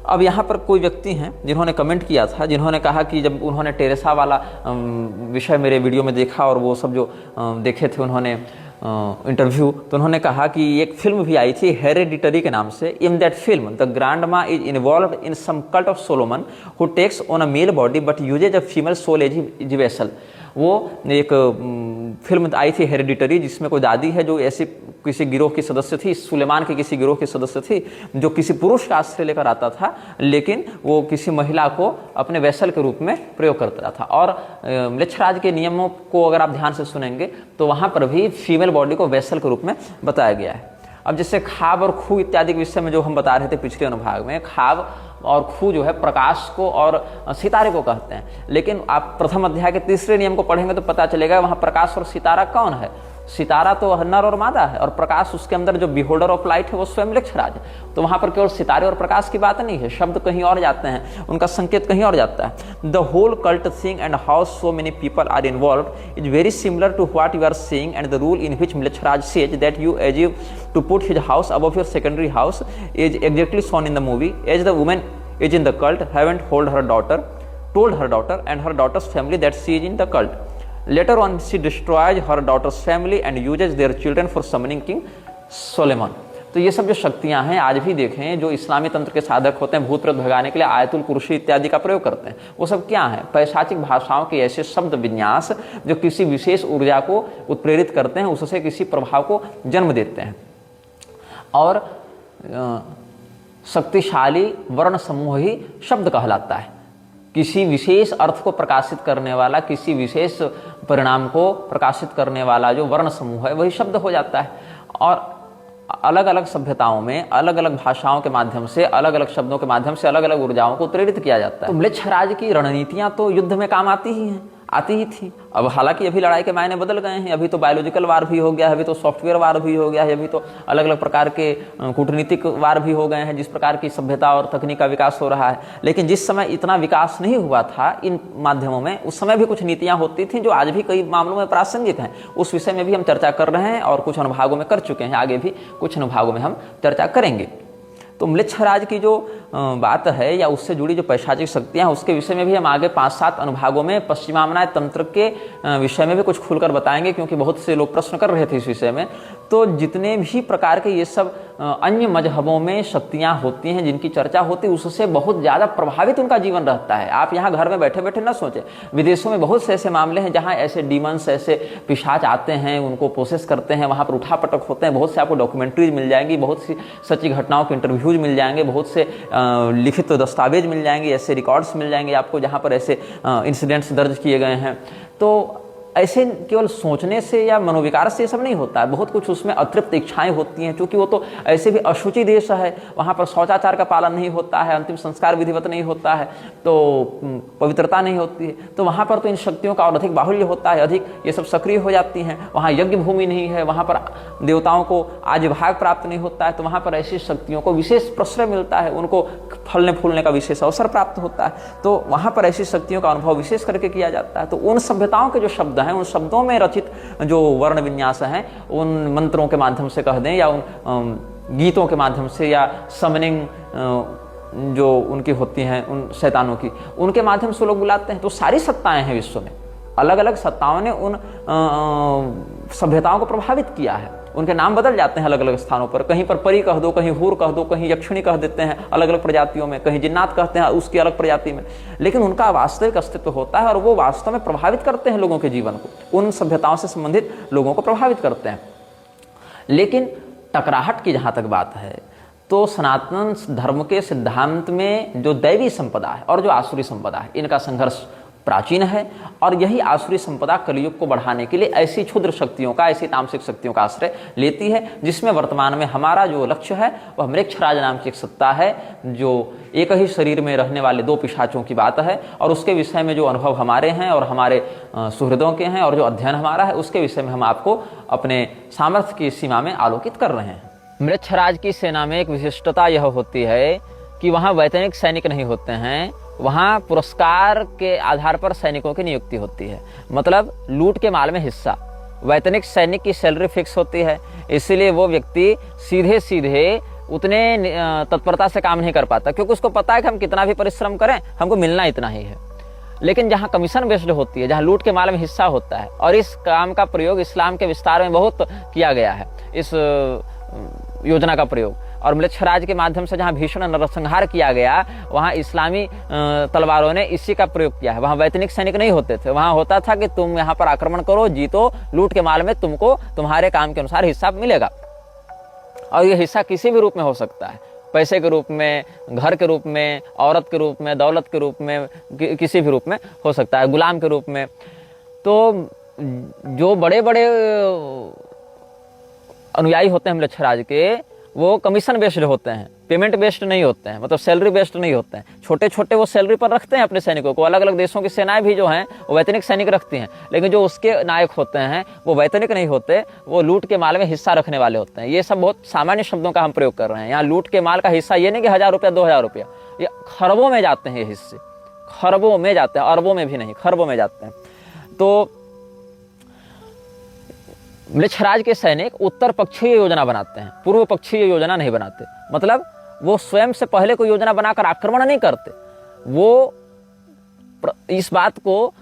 अब यहाँ पर कोई व्यक्ति हैं जिन्होंने कमेंट किया था, जिन्होंने कहा कि जब उन्होंने टेरेसा वाला विषय मेरे वीडियो में देखा और वो सब जो देखे थे उन्होंने इंटरव्यू, तो उन्होंने कहा कि एक फिल्म भी आई थी हेरेडिटरी के नाम से। In that film the grandma is involved in some cult of Solomon who takes on a male body but uses a female soul as vessel. वो एक फिल्म आई थी हेरेडिटरी, जिसमें कोई दादी है जो ऐसी किसी गिरोह की सदस्य थी, सुलेमान के किसी गिरोह की सदस्य थी, जो किसी पुरुष का आश्रय लेकर आता था, लेकिन वो किसी महिला को अपने वैसल के रूप में प्रयोग करता था। और म्लेच्छराज के नियमों को अगर आप ध्यान से सुनेंगे तो वहाँ पर भी फीमेल बॉडी को वैसल के रूप में बताया गया है। अब जैसे खाब और खू इत्यादि के विषय में जो हम बता रहे थे पिछले अनुभाग में, खाब और खू जो है प्रकाश को और सितारे को कहते हैं। लेकिन आप प्रथम अध्याय के तीसरे नियम को पढ़ेंगे तो पता चलेगा वहाँ प्रकाश और सितारा कौन है। सितारा तो नर और मादा है, और प्रकाश उसके अंदर जो बिहोल्डर ऑफ लाइट है वो स्वयं म्लेच्छराज है। तो वहाँ पर केवल सितारे और प्रकाश की बात नहीं है, शब्द कहीं और जाते हैं, उनका संकेत कहीं और जाता है। The whole cult thing and how so many people are involved is very similar to what you are seeing and the rule in which Mlechharaj says that you achieve to put his house above your secondary house is exactly shown in the movie as the woman is in the cult haven't told her daughter and her daughter's family that she is in the cult. Later on she destroys her daughter's family and uses their children for summoning King Solomon. तो ये सब जो शक्तियां हैं आज भी देखें, जो इस्लामी तंत्र के साधक होते हैं भूत प्रेत भगाने के लिए आयतुल कुर्सी इत्यादि का प्रयोग करते हैं, वो सब क्या है? पैशाचिक भाषाओं के ऐसे शब्द विन्यास जो किसी विशेष ऊर्जा को उत्प्रेरित करते हैं, उससे किसी प्रभाव को जन्म देते हैं। और शक्तिशाली वर्ण समूह ही शब्द कहलाता है। किसी विशेष अर्थ को प्रकाशित करने वाला, किसी विशेष परिणाम को प्रकाशित करने वाला जो वर्ण समूह है वही शब्द हो जाता है। और अलग अलग सभ्यताओं में अलग अलग भाषाओं के माध्यम से, अलग अलग शब्दों के माध्यम से अलग अलग ऊर्जाओं को उत्प्रेरित किया जाता है। तो म्लेच्छराज की रणनीतियां तो युद्ध में काम आती ही हैं। आती ही थी। अब हालांकि अभी लड़ाई के मायने बदल गए हैं, अभी तो बायोलॉजिकल वार भी हो गया है, अभी तो सॉफ्टवेयर वार भी हो गया है, अभी तो अलग अलग प्रकार के कूटनीतिक वार भी हो गए हैं, जिस प्रकार की सभ्यता और तकनीक का विकास हो रहा है। लेकिन जिस समय इतना विकास नहीं हुआ था इन माध्यमों में, उस समय भी कुछ नीतियाँ होती थी जो आज भी कई मामलों में प्रासंगिक हैं। उस विषय में भी हम चर्चा कर रहे हैं और कुछ अनुभागों में कर चुके हैं, आगे भी कुछ अनुभागों में हम चर्चा करेंगे। तो म्लेच्छराज की जो बात है या उससे जुड़ी जो पैशाचिक शक्तियाँ, उसके विषय में भी हम आगे 5-7 अनुभागों में पश्चिमामनाय तंत्र के विषय में भी कुछ खुलकर बताएंगे, क्योंकि बहुत से लोग प्रश्न कर रहे थे इस विषय में। तो जितने भी प्रकार के ये सब अन्य मजहबों में शक्तियाँ होती हैं जिनकी चर्चा होती है, उससे बहुत ज़्यादा प्रभावित उनका जीवन रहता है। आप यहाँ घर में बैठे बैठे न सोचें, विदेशों में बहुत से ऐसे मामले हैं जहाँ ऐसे डीमंस, ऐसे पिशाच आते हैं, उनको प्रोसेस करते हैं, वहाँ पर उठापटक होते हैं। बहुत से आपको डॉक्यूमेंट्रीज मिल जाएंगी, बहुत सी सच्ची घटनाओं के इंटरव्यूज मिल जाएंगे, बहुत से लिखित दस्तावेज मिल जाएंगे, ऐसे रिकॉर्ड्स मिल जाएंगे आपको जहाँ पर ऐसे इंसिडेंट्स दर्ज किए गए हैं। तो ऐसे केवल सोचने से या मनोविकार से ये सब नहीं होता है, बहुत कुछ उसमें अतृप्त इच्छाएं होती हैं, क्योंकि वो तो ऐसे भी अशुचि देश है, वहाँ पर शौचाचार का पालन नहीं होता है, अंतिम संस्कार विधिवत नहीं होता है, तो पवित्रता नहीं होती है। तो वहाँ पर तो इन शक्तियों का और अधिक बाहुल्य होता है, अधिक ये सब सक्रिय हो जाती हैं। वहाँ यज्ञ भूमि नहीं है, वहाँ पर देवताओं को आज भाग प्राप्त नहीं होता है, तो वहाँ पर ऐसी शक्तियों को विशेष प्रश्रय मिलता है, उनको फलने फूलने का विशेष अवसर प्राप्त होता है। तो वहाँ पर ऐसी शक्तियों का अनुभव विशेष करके किया जाता है। तो उन सभ्यताओं के जो शब्द हैं, उन शब्दों में रचित जो वर्ण विन्यास हैं, उन मंत्रों के माध्यम से कह दें या उन गीतों के माध्यम से या समनिंग जो उनकी होती हैं उन शैतानों की, उनके माध्यम से लोग बुलाते हैं। तो सारी सत्ताएं हैं विश्व में, अलग अलग सत्ताओं ने उन सभ्यताओं को प्रभावित किया है। उनके नाम बदल जाते हैं अलग अलग स्थानों पर, कहीं पर परी कह दो, कहीं हूर कह दो, कहीं यक्षिणी कह देते हैं अलग अलग प्रजातियों में, कहीं जिन्नात कहते हैं उसकी अलग प्रजाति में, लेकिन उनका वास्तविक अस्तित्व होता है और वो वास्तव में प्रभावित करते हैं लोगों के जीवन को, उन सभ्यताओं से संबंधित लोगों को प्रभावित करते हैं। लेकिन टकराहट की जहाँ तक बात है, तो सनातन धर्म के सिद्धांत में जो दैवी संपदा है और जो आसुरी संपदा है, इनका संघर्ष प्राचीन है। और यही आसुरी संपदा कलयुग को बढ़ाने के लिए ऐसी क्षुद्र शक्तियों का, ऐसी तामसिक शक्तियों का आश्रय लेती है, जिसमें वर्तमान में हमारा जो लक्ष्य है वह म्लेच्छराज नाम की एक सत्ता है, जो एक ही शरीर में रहने वाले 2 पिशाचों की बात है। और उसके विषय में जो अनुभव हमारे हैं और हमारे सुहृदों के हैं और जो अध्ययन हमारा है, उसके विषय में हम आपको अपने सामर्थ्य की सीमा में आलोकित कर रहे हैं। म्लेच्छराज की सेना में एक विशिष्टता यह होती है कि वहाँ वैतनिक सैनिक नहीं होते हैं, वहाँ पुरस्कार के आधार पर सैनिकों की नियुक्ति होती है। मतलब लूट के माल में हिस्सा। वैतनिक सैनिक की सैलरी फिक्स होती है, इसीलिए वो व्यक्ति सीधे सीधे उतने तत्परता से काम नहीं कर पाता, क्योंकि उसको पता है कि हम कितना भी परिश्रम करें हमको मिलना इतना ही है। लेकिन जहाँ कमीशन बेस्ड होती है, जहाँ लूट के माल में हिस्सा होता है, और इस काम का प्रयोग इस्लाम के विस्तार में बहुत किया गया है, इस योजना का प्रयोग। और म्लेच्छराज के माध्यम से जहाँ भीषण नरसंहार किया गया, वहाँ इस्लामी तलवारों ने इसी का प्रयोग किया है। वहाँ वैतनिक सैनिक नहीं होते थे, वहाँ होता था कि तुम यहाँ पर आक्रमण करो, जीतो, लूट के माल में तुमको तुम्हारे काम के अनुसार हिस्सा मिलेगा। और ये हिस्सा किसी भी रूप में हो सकता है, पैसे के रूप में, घर के रूप में, औरत के रूप में, दौलत के रूप में, किसी भी रूप में हो सकता है, गुलाम के रूप में। तो जो बड़े बड़े अनुयायी होते हैं म्लेच्छराज के, वो कमीशन बेस्ड होते हैं, पेमेंट बेस्ड नहीं होते हैं, मतलब सैलरी बेस्ड नहीं होते हैं। छोटे छोटे वो सैलरी पर रखते हैं अपने सैनिकों को। अलग अलग देशों की सेनाएं भी जो हैं वो वैतनिक सैनिक रखती हैं, लेकिन जो उसके नायक होते हैं वो वैतनिक नहीं होते, वो लूट के माल में हिस्सा रखने वाले होते हैं। ये सब बहुत सामान्य शब्दों का हम प्रयोग कर रहे हैं। यहाँ लूट के माल का हिस्सा ये नहीं कि 1000 रुपया 2000 रुपया, ये खरबों में जाते हैं, ये हिस्से खरबों में जाते हैं, अरबों में भी नहीं, खरबों में जाते हैं। तो म्लेच्छराज के सैनिक उत्तर पक्षीय योजना बनाते हैं, पूर्व पक्षीय योजना नहीं बनाते। मतलब वो स्वयं से पहले कोई योजना बनाकर आक्रमण नहीं करते, वो इस बात को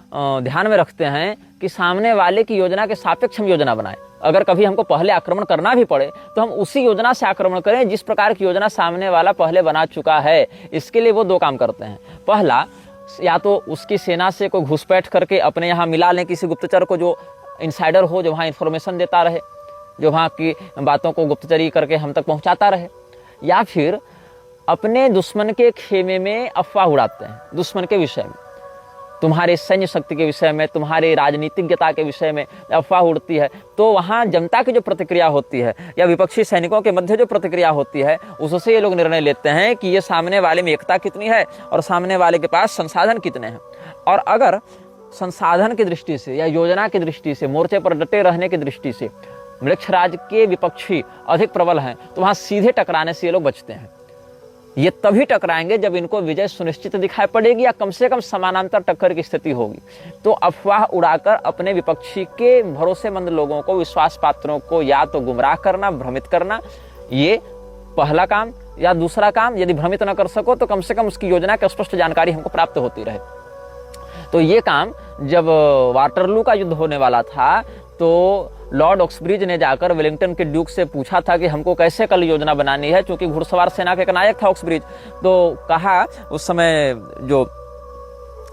ध्यान में रखते हैं कि सामने वाले की योजना के सापेक्ष हम योजना बनाएं। अगर कभी हमको पहले आक्रमण करना भी पड़े तो हम उसी योजना से आक्रमण करें जिस प्रकार की योजना सामने वाला पहले बना चुका है। इसके लिए वो 2 काम करते हैं। पहला, या तो उसकी सेना से कोई घुसपैठ करके अपने यहाँ मिला लें किसी गुप्तचर को, जो इनसाइडर हो, जो वहाँ इन्फॉर्मेशन देता रहे, जो वहाँ की बातों को गुप्तचरी करके हम तक पहुँचाता रहे। या फिर अपने दुश्मन के खेमे में अफवाह उड़ाते हैं, दुश्मन के विषय में, तुम्हारे सैन्य शक्ति के विषय में, तुम्हारे राजनीतिज्ञता के विषय में अफवाह उड़ती है। तो वहाँ जनता की जो प्रतिक्रिया होती है या विपक्षी सैनिकों के मध्य जो प्रतिक्रिया होती है, उससे ये लोग निर्णय लेते हैं कि ये सामने वाले में एकता कितनी है और सामने वाले के पास संसाधन कितने हैं। और अगर संसाधन की दृष्टि से या योजना की दृष्टि से, मोर्चे पर डटे रहने की दृष्टि से मृक्षराज के विपक्षी अधिक प्रबल हैं, तो वहां सीधे टकराने से ये लोग बचते हैं। ये तभी टकराएंगे जब इनको विजय सुनिश्चित दिखाई पड़ेगी या कम से कम समानांतर टक्कर की स्थिति होगी। तो अफवाह उड़ाकर अपने विपक्षी के भरोसेमंद लोगों को, विश्वास पात्रों को या तो गुमराह करना, भ्रमित करना, ये पहला काम। या दूसरा काम, यदि भ्रमित न कर सको तो कम से कम उसकी योजना की स्पष्ट जानकारी हमको प्राप्त होती रहे। तो ये काम जब वाटरलू का युद्ध होने वाला था तो लॉर्ड ऑक्सब्रिज ने जाकर वेलिंगटन के ड्यूक से पूछा था कि हमको कैसे कल योजना बनानी है, क्योंकि घुड़सवार सेना का एक नायक था ऑक्सब्रिज। तो कहा, उस समय जो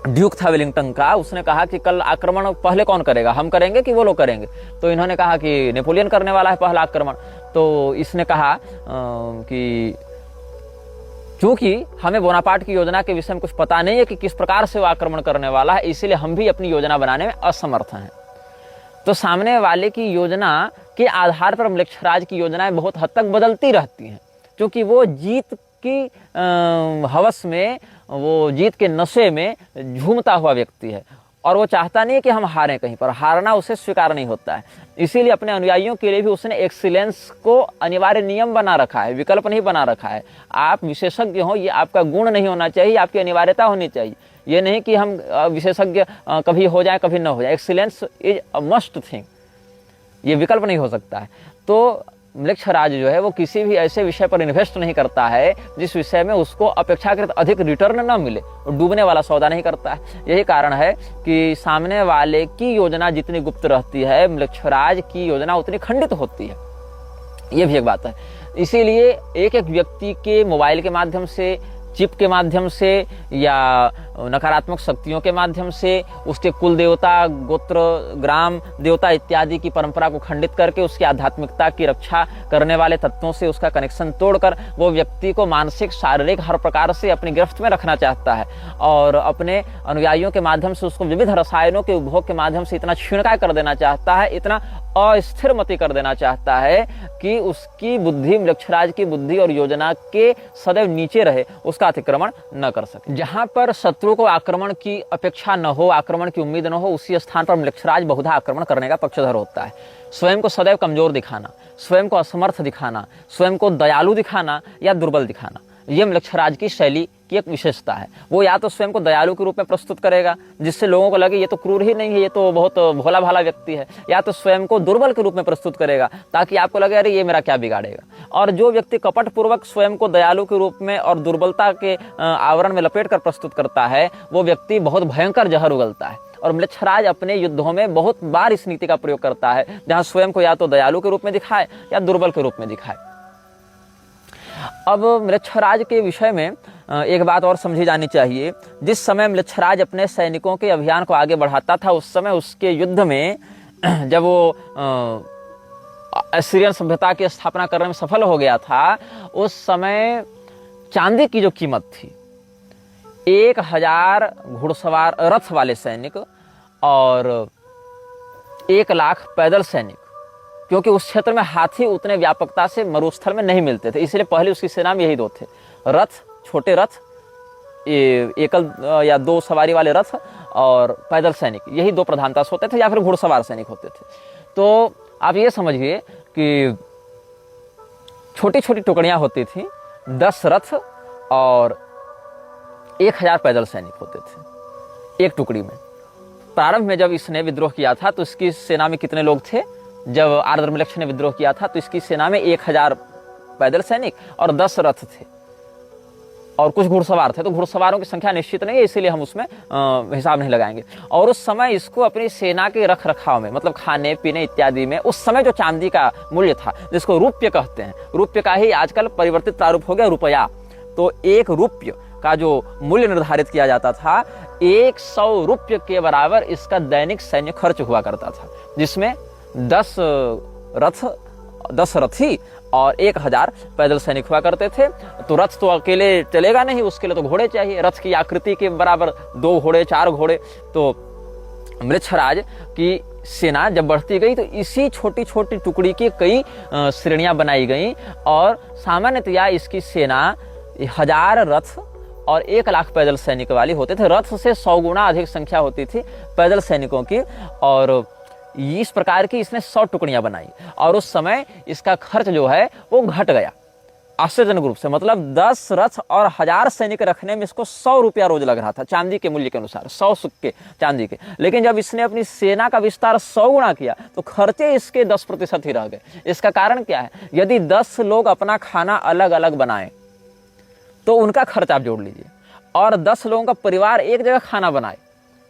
ड्यूक था वेलिंगटन का, उसने कहा कि कल आक्रमण पहले कौन करेगा, हम करेंगे कि वो लोग करेंगे? तो इन्होंने कहा कि नेपोलियन करने वाला है पहला आक्रमण। तो इसने कहा कि चूंकि हमें बोनापार्ट की योजना के विषय में कुछ पता नहीं है कि किस प्रकार से वो आक्रमण करने वाला है, इसीलिए हम भी अपनी योजना बनाने में असमर्थ हैं। तो सामने वाले की योजना के आधार पर मृक्षराज की योजनाएं बहुत हद तक बदलती रहती हैं, क्योंकि वो जीत की हवस में, वो जीत के नशे में झूमता हुआ व्यक्ति है और वो चाहता नहीं है कि हम हारें कहीं पर। हारना उसे स्वीकार नहीं होता है। इसीलिए अपने अनुयायियों के लिए भी उसने एक्सीलेंस को अनिवार्य नियम बना रखा है, विकल्प नहीं बना रखा है। आप विशेषज्ञ हो, ये आपका गुण नहीं होना चाहिए, आपकी अनिवार्यता होनी चाहिए। ये नहीं कि हम विशेषज्ञ कभी हो जाए कभी न हो जाए। Excellence is a must thing, ये विकल्प नहीं हो सकता है। तो मृक्षराज जो है वो किसी भी ऐसे विषय पर इन्वेस्ट नहीं करता है जिस विषय में उसको अपेक्षाकृत अधिक रिटर्न न मिले। वो डूबने वाला सौदा नहीं करता है। यही कारण है कि सामने वाले की योजना जितनी गुप्त रहती है, मृक्षराज की योजना उतनी खंडित होती है। ये भी एक बात है। इसीलिए एक एक व्यक्ति के मोबाइल के माध्यम से, चिप के माध्यम से या नकारात्मक शक्तियों के माध्यम से उसके कुल देवता, गोत्र, ग्राम देवता इत्यादि की परंपरा को खंडित करके उसकी आध्यात्मिकता की रक्षा करने वाले तत्वों से उसका कनेक्शन तोड़कर वो व्यक्ति को मानसिक, शारीरिक हर प्रकार से अपनी गिरफ्त में रखना चाहता है और अपने अनुयायियों के माध्यम से उसको विविध रसायनों के उपभोग के माध्यम से इतना क्षीणकाय कर देना चाहता है, इतना अस्थिर मति कर देना चाहता है कि उसकी बुद्धि, मृक्षराज की बुद्धि और योजना के सदैव नीचे रहे, उसका अतिक्रमण न कर सके। जहां पर शत्रु को आक्रमण की अपेक्षा न हो, आक्रमण की उम्मीद न हो, उसी स्थान पर मृक्षराज बहुधा आक्रमण करने का पक्षधर होता है। स्वयं को सदैव कमजोर दिखाना, स्वयं को असमर्थ दिखाना, स्वयं को दयालु दिखाना या दुर्बल दिखाना, यह मृक्षराज की शैली की एक विशेषता है। वो या तो स्वयं को दयालु के रूप में प्रस्तुत करेगा जिससे लोगों को लगे ये तो क्रूर ही नहीं है, ये तो बहुत भोला भाला व्यक्ति है, या तो स्वयं को दुर्बल के रूप में प्रस्तुत करेगा ताकि आपको लगे अरे ये मेरा क्या बिगाड़ेगा। और जो व्यक्ति कपटपूर्वक स्वयं को दयालु के रूप में और दुर्बलता के आवरण में लपेट कर प्रस्तुत करता है, वो व्यक्ति बहुत भयंकर जहर उगलता है। और मृक्षराज अपने युद्धों में बहुत बार इस नीति का प्रयोग करता है, जहां स्वयं को या तो दयालु के रूप में दिखाए या दुर्बल के रूप में दिखाए। अब मृक्षराज के विषय में एक बात और समझी जानी चाहिए। जिस समय मृक्षराज अपने सैनिकों के अभियान को आगे बढ़ाता था, उस समय उसके युद्ध में जब वो असीरियन सभ्यता की स्थापना करने में सफल हो गया था, उस समय चांदी की जो कीमत थी 1000 घुड़सवार रथ वाले सैनिक और 1 लाख पैदल सैनिक, क्योंकि उस क्षेत्र में हाथी उतने व्यापकता से मरुस्थल में नहीं मिलते थे, इसलिए पहले उसकी सेना में यही 2 थे, रथ, छोटे रथ, एकल या 2 सवारी वाले रथ और पैदल सैनिक, यही 2 प्रधानता से होते थे, या फिर घुड़सवार सैनिक होते थे। तो आप ये समझिए कि छोटी छोटी टुकड़ियां होती थी, 10 रथ और 1000 पैदल सैनिक होते थे एक टुकड़ी में। प्रारंभ में जब इसने विद्रोह किया था तो इसकी सेना में कितने लोग थे? जब आर्द्रमृक्ष ने विद्रोह किया था तो इसकी सेना में 1000 पैदल सैनिक और 10 रथ थे और कुछ घुड़सवार थे। तो घुड़सवारों की संख्या निश्चित नहीं है, इसीलिए हम उसमें हिसाब नहीं लगाएंगे। और उस समय इसको अपनी सेना के रख रखाव में, मतलब खाने पीने इत्यादि में, उस समय जो चांदी का मूल्य था जिसको रुपये कहते हैं, रुपये का ही आजकल परिवर्तित प्रारूप हो गया रुपया। तो 1 रुपये का जो मूल्य निर्धारित किया जाता था, 100 रुपये के बराबर इसका दैनिक सैन्य खर्च हुआ करता था, जिसमें 10 रथी और 1000 पैदल सैनिक हुआ करते थे। तो रथ तो अकेले चलेगा नहीं, उसके लिए तो घोड़े चाहिए, रथ की आकृति के बराबर 2 घोड़े, 4 घोड़े। तो मृक्षराज की सेना जब बढ़ती गई तो इसी छोटी छोटी टुकड़ी की कई श्रेणियां बनाई गई और सामान्यतया इसकी सेना 1000 रथ और 1 लाख पैदल सैनिक वाली होते थे। रथ से 100 गुना अधिक संख्या होती थी पैदल सैनिकों की, और इस प्रकार की इसने 100 टुकड़ियां बनाई। और उस समय इसका खर्च जो है वो घट गया आश्चर्यजनक रूप से। मतलब 10 रथ और 1000 सैनिक रखने में इसको 100 रुपया रोज लग रहा था, चांदी के मूल्य के अनुसार, 100 सिक्के चांदी के। लेकिन जब इसने अपनी सेना का विस्तार 100 गुना किया तो खर्चे इसके 10% ही रह गए। इसका कारण क्या है? यदि 10 लोग अपना खाना अलग अलग बनाएं तो उनका खर्च आप जोड़ लीजिए, और 10 लोगों का परिवार एक जगह खाना बनाए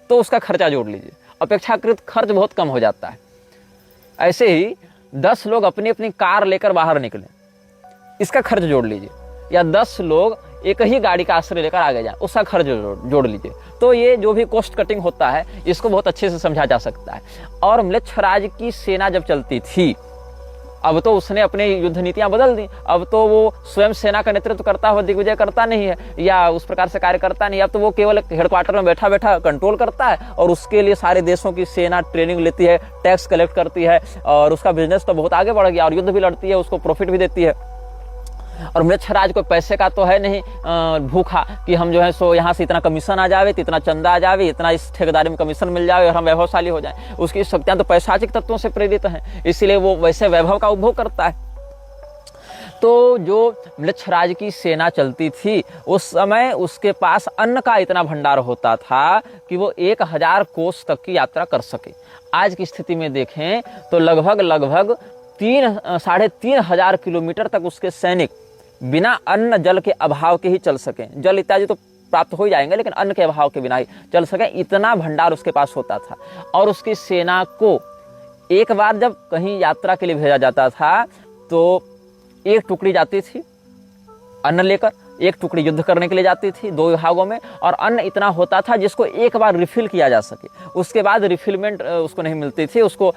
तो उसका खर्चा जोड़ लीजिए, अपेक्षाकृत खर्च बहुत कम हो जाता है। ऐसे ही 10 लोग अपनी अपनी कार लेकर बाहर निकले, इसका खर्च जोड़ लीजिए, या 10 लोग एक ही गाड़ी का आश्रय लेकर आगे जाए, उसका खर्च जोड़ लीजिए। तो ये जो भी कॉस्ट कटिंग होता है इसको बहुत अच्छे से समझा जा सकता है। और म्लेच्छराज की सेना जब चलती थी, अब तो उसने अपनी युद्ध नीतियां बदल दी। अब तो वो स्वयं सेना का नेतृत्व करता हुआ दिग्विजय करता नहीं है, या उस प्रकार से कार्य करता नहीं। अब तो वो केवल हेडक्वार्टर में बैठा बैठा कंट्रोल करता है, और उसके लिए सारे देशों की सेना ट्रेनिंग लेती है, टैक्स कलेक्ट करती है, और उसका बिजनेस तो बहुत आगे बढ़ गया, और युद्ध भी लड़ती है, उसको प्रॉफिट भी देती है। और म्लेच्छराज को पैसे का तो है नहीं भूखा कि हम जो है सो यहाँ से इतना कमीशन आ जावे, इतना चंदा आ जावे, इतना इस ठेकेदारी में कमीशन मिल जावे और हम वैभवशाली हो जाएं। उसकी शक्तियां तो पैशाचिक तत्वों से प्रेरित हैं, इसीलिए वो वैसे वैभव का उपभोग करता है। तो जो म्लेच्छराज की सेना चलती थी उस समय उसके पास अन्न का इतना भंडार होता था कि वो 1000 कोस तक की यात्रा कर सके। आज की स्थिति में देखें तो लगभग 3-3.5 किलोमीटर तक उसके सैनिक बिना अन्न जल के अभाव के ही चल सकें। जल इत्यादि तो प्राप्त हो जाएंगे, लेकिन अन्न के अभाव के बिना ही चल सकें, इतना भंडार उसके पास होता था। और उसकी सेना को एक बार जब कहीं यात्रा के लिए भेजा जाता था तो एक टुकड़ी जाती थी अन्न लेकर, एक टुकड़ी युद्ध करने के लिए जाती थी 2 विभागों में, और अन्न इतना होता था जिसको एक बार रिफिल किया जा सके। उसके बाद रिफिलमेंट उसको नहीं मिलती थी, उसको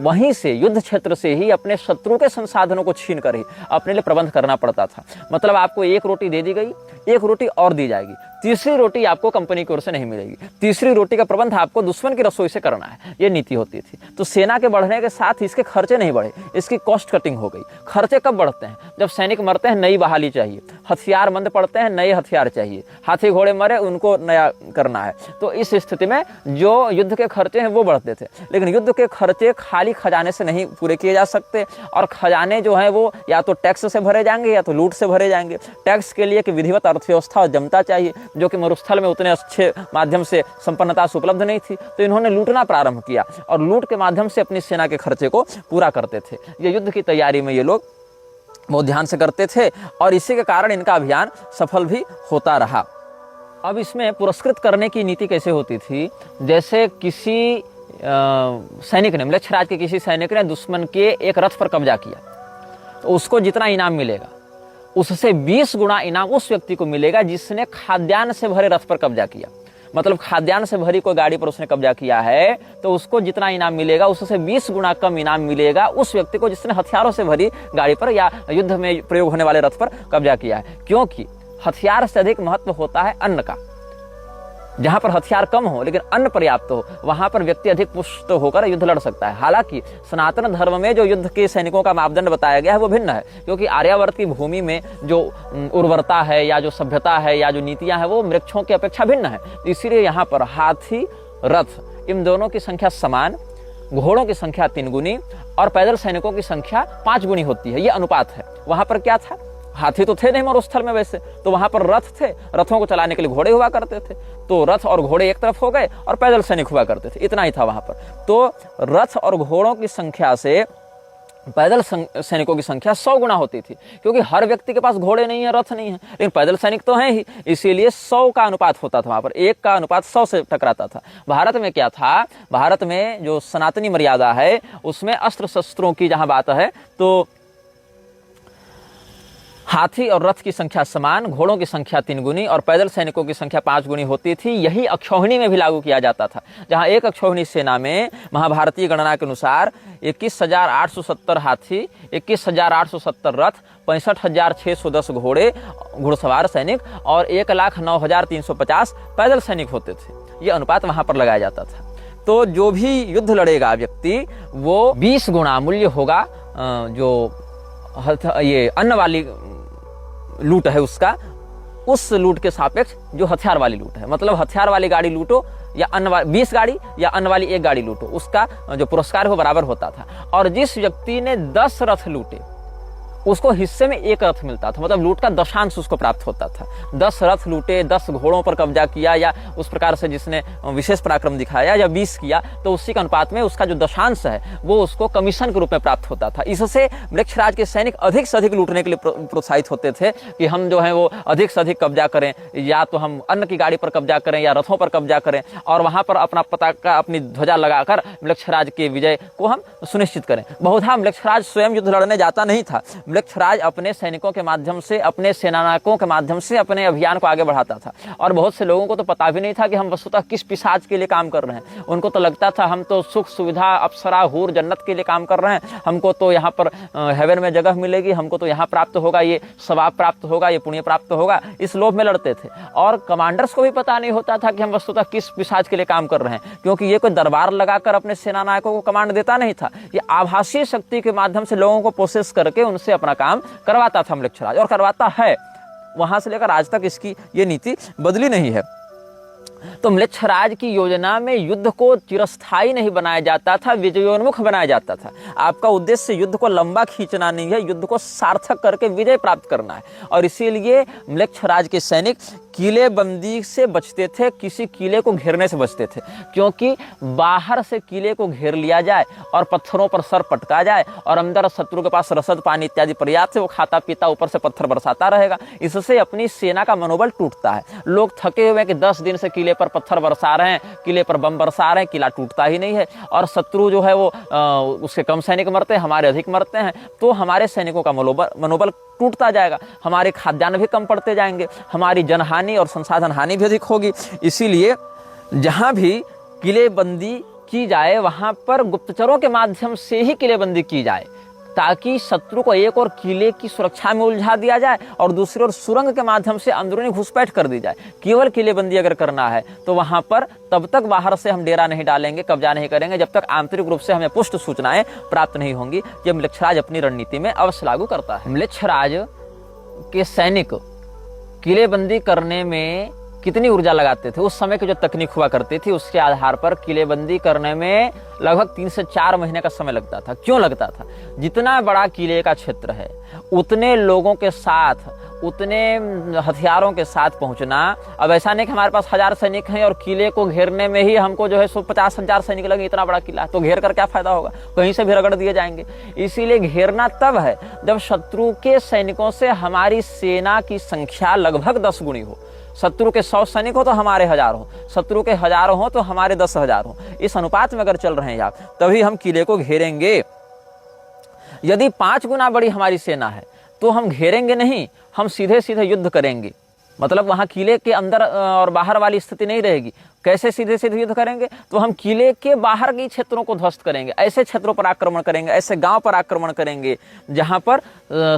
वहीं से युद्ध क्षेत्र से ही अपने शत्रु के संसाधनों को छीन कर ही अपने लिए प्रबंध करना पड़ता था। मतलब आपको 1 रोटी दे दी गई, 1 रोटी और दी जाएगी, तीसरी रोटी आपको कंपनी की ओर से नहीं मिलेगी, तीसरी रोटी का प्रबंध आपको दुश्मन की रसोई से करना है, ये नीति होती थी। तो सेना के बढ़ने के साथ इसके खर्चे नहीं बढ़े, इसकी कॉस्ट कटिंग हो गई। खर्चे कब बढ़ते हैं? जब सैनिक मरते हैं, नई बहाली चाहिए, हथियार मंद पड़ते हैं, नए हथियार चाहिए, हाथी घोड़े मरे उनको नया करना है। तो इस स्थिति में जो युद्ध के खर्चे हैं वो बढ़ते थे। लेकिन युद्ध के खर्चे खाली खजाने से नहीं पूरे किए जा सकते, और खजाने जो हैं वो या तो टैक्स से भरे जाएंगे या तो लूट से भरे जाएंगे। टैक्स के लिए कि विधिवत अर्थव्यवस्था और जमता चाहिए, जो कि मरुस्थल में उतने अच्छे माध्यम से संपन्नता से उपलब्ध नहीं थी। तो इन्होंने लूटना प्रारंभ किया और लूट के माध्यम से अपनी सेना के खर्चे को पूरा करते थे। ये युद्ध की तैयारी में ये लोग बहुत ध्यान से करते थे, और इसी के कारण इनका अभियान सफल भी होता रहा। अब इसमें पुरस्कृत करने की नीति कैसे होती थी? जैसे किसी सैनिक ने, म्लेच्छराज के किसी सैनिक ने दुश्मन के एक रथ पर कब्जा किया, तो उसको जितना इनाम मिलेगा उससे 20 गुना इनाम उस व्यक्ति को मिलेगा जिसने खाद्यान्न से भरे रथ पर कब्जा किया। मतलब खाद्यान्न से भरी कोई गाड़ी पर उसने कब्जा किया है तो उसको जितना इनाम मिलेगा उससे 20 गुना कम इनाम मिलेगा उस व्यक्ति को जिसने हथियारों से भरी गाड़ी पर या युद्ध में प्रयोग होने वाले रथ पर कब्जा किया है। क्योंकि हथियार से अधिक महत्व होता है अन्न का। जहां पर हथियार कम हो लेकिन अन्न पर्याप्त हो, वहां पर व्यक्ति अधिक पुष्ट होकर युद्ध लड़ सकता है। हालांकि सनातन धर्म में जो युद्ध के सैनिकों का मापदंड बताया गया है वो भिन्न है, क्योंकि आर्यावर्त की भूमि में जो उर्वरता है या जो सभ्यता है या जो नीतियां हैं वो वृक्षों की अपेक्षा भिन्न है। इसीलिए यहाँ पर हाथी, रथ, इन दोनों की संख्या समान, घोड़ों की संख्या 3 गुनी और पैदल सैनिकों की संख्या 5 गुनी होती है। ये अनुपात है। वहां पर क्या था? हाथी तो थे नहीं मरुस्थल में वैसे, तो वहां पर रथ थे, रथों को चलाने के लिए घोड़े हुआ करते थे। तो रथ और घोड़े एक तरफ हो गए और पैदल सैनिक हुआ करते थे, इतना ही था वहां पर। तो रथ और घोड़ों की संख्या से पैदल सैनिकों की संख्या 100 गुना होती थी, क्योंकि हर व्यक्ति के पास घोड़े नहीं है, रथ नहीं है, लेकिन पैदल सैनिक तो हैं ही। इसीलिए 100 का अनुपात होता था वहां पर, 1 का अनुपात 100 से टकराता था। भारत में क्या था? भारत में जो सनातनी मर्यादा है उसमें अस्त्र शस्त्रों की जहां बात है तो हाथी और रथ की संख्या समान, घोड़ों की संख्या 3 गुनी और पैदल सैनिकों की संख्या 5 गुनी होती थी। यही अक्षौहिणी में भी लागू किया जाता था, जहां एक अक्षौहिणी सेना में महाभारतीय गणना के अनुसार 21,870 हाथी, 21,870 रथ, 65,610 घोड़े, घुड़सवार सैनिक और 1,09,350 पैदल सैनिक होते थे। ये अनुपात वहां पर लगाया जाता था। तो जो भी युद्ध लड़ेगा व्यक्ति वो 20 गुना मूल्य होगा जो ये अन्न वाली लूट है उसका, उस लूट के सापेक्ष जो हथियार वाली लूट है, मतलब हथियार वाली गाड़ी लूटो या अन्न 20 गाड़ी या अन्न वाली 1 गाड़ी लूटो, उसका जो पुरस्कार है वो बराबर होता था। और जिस व्यक्ति ने 10 रथ लूटे उसको हिस्से में 1 रथ मिलता था, मतलब लूट का दशांश उसको प्राप्त होता था। 10 रथ लूटे, 10 घोड़ों पर कब्जा किया या उस प्रकार से जिसने विशेष पराक्रम दिखाया या 20 किया, तो उसी के अनुपात में उसका जो दशांश है वो उसको कमीशन के रूप में प्राप्त होता था। इससे मृक्षराज के सैनिक अधिक से अधिक लूटने के लिए प्रोत्साहित होते थे कि हम जो है वो अधिक से अधिक कब्जा करें, या तो हम अन्न की गाड़ी पर कब्जा करें या रथों पर कब्जा करें, और वहां पर अपना पताका, अपनी ध्वजा लगाकर मृक्षराज के विजय को हम सुनिश्चित करें। बहुधा मृक्षराज स्वयं युद्ध लड़ने जाता नहीं था, मृक्षराज अपने सैनिकों के माध्यम से, अपने सेनानायकों के माध्यम से अपने अभियान को आगे बढ़ाता था। और बहुत से लोगों को तो पता भी नहीं था कि हम वस्तुतः किस पिशाच के लिए काम कर रहे हैं। उनको तो लगता था हम तो सुख सुविधा, अप्सरा, हूर, जन्नत के लिए काम कर रहे हैं, हमको तो यहाँ पर हेवन में जगह मिलेगी, हमको तो यहाँ प्राप्त होगा, ये सवाब प्राप्त होगा, ये पुण्य प्राप्त होगा, इस लोभ में लड़ते थे। और कमांडर्स को भी पता नहीं होता था कि हम वस्तुतः किस पिशाच के लिए काम कर रहे हैं, क्योंकि ये कोई दरबार लगाकर अपने सेनानायकों को कमांड देता नहीं था। ये आभासी शक्ति के माध्यम से लोगों को प्रोसेस करके उनसे अपना काम करवाता था मृक्षराज, और करवाता है। वहां से लेकर आज तक इसकी ये नीति बदली नहीं है। तो मृक्षराज की योजना में युद्ध को चिरस्थायी नहीं बनाया जाता था, विजयोन्मुख बनाया जाता था। आपका उद्देश्य युद्ध को लंबा खींचना नहीं है, युद्ध को सार्थक करके विजय प्राप्त करना है। और इसीलिए मृक्षराज के सैनिक किलेबंदी से बचते थे, किसी किले को घेरने से बचते थे, क्योंकि बाहर से किले को घेर लिया जाए और पत्थरों पर सर पटका जाए और अंदर शत्रु के पास रसद, पानी इत्यादि पर्याप्त है, वो खाता पीता ऊपर से पत्थर बरसाता रहेगा। इससे अपनी सेना का मनोबल टूटता है। लोग थके हुए कि 10 दिन से किले पर पत्थर बरसा रहे हैं, किले पर बम बरसा रहे हैं, किला टूटता ही नहीं है, और शत्रु जो है वो उसके कम सैनिक मरते हैं, हमारे अधिक मरते हैं, तो हमारे सैनिकों का मनोबल टूटता जाएगा, हमारे खाद्यान्न भी कम पड़ते जाएंगे, हमारी जनहानि और संसाधन हानि भी अधिक होगी। इसीलिए जहां भी किलेबंदी की जाए वहां पर गुप्तचरों के माध्यम से ही किलेबंदी की जाए, ताकि शत्रु को एक और किले की सुरक्षा में उलझा दिया जाए और दूसरी ओर सुरंग के माध्यम से अंदरूनी घुसपैठ कर दी जाए। केवल किलेबंदी अगर करना है तो वहां पर तब तक बाहर से हम डेरा नहीं डालेंगे, कब्जा नहीं करेंगे, जब तक आंतरिक रूप से हमें पुष्ट सूचनाएं प्राप्त नहीं होंगी। ये मृक्षराज अपनी रणनीति में अवश्य लागू करता है। मृक्षराज के सैनिक किलेबंदी करने में कितनी ऊर्जा लगाते थे, उस समय की जो तकनीक हुआ करती थी उसके आधार पर किलेबंदी करने में लगभग 3 से 4 महीने का समय लगता था। क्यों लगता था? जितना बड़ा किले का क्षेत्र है उतने लोगों के साथ, उतने हथियारों के साथ पहुंचना। अब ऐसा नहीं कि हमारे पास 1000 सैनिक हैं और किले को घेरने में ही हमको जो है 50,000 सैनिक लगे, इतना बड़ा किला तो घेर कर क्या फायदा होगा, कहीं से भी रगड़ दिए जाएंगे। इसीलिए घेरना तब है जब शत्रु के सैनिकों से हमारी सेना की संख्या लगभग 10 गुनी हो। शत्रु के 100 सैनिक हो तो हमारे 1000 हो, शत्रु के 1000 हो तो हमारे 10,000 हो। इस अनुपात में अगर चल रहे हैं आप, तभी हम किले को घेरेंगे। यदि 5 गुना बड़ी हमारी सेना है तो हम घेरेंगे नहीं, हम सीधे सीधे युद्ध करेंगे। मतलब वहां किले के अंदर और बाहर वाली स्थिति नहीं रहेगी। कैसे सीधे सीधे युद्ध करेंगे? तो हम किले के बाहर के क्षेत्रों को ध्वस्त करेंगे, ऐसे क्षेत्रों पर आक्रमण करेंगे, ऐसे गांव पर आक्रमण करेंगे जहां पर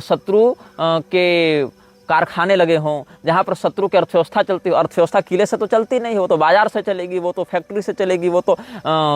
शत्रु के कारखाने लगे हों, जहां पर शत्रु की अर्थव्यवस्था चलती हो। अर्थव्यवस्था किले से तो चलती नहीं, वो तो बाजार से चलेगी, वो तो फैक्ट्री से चलेगी, वो तो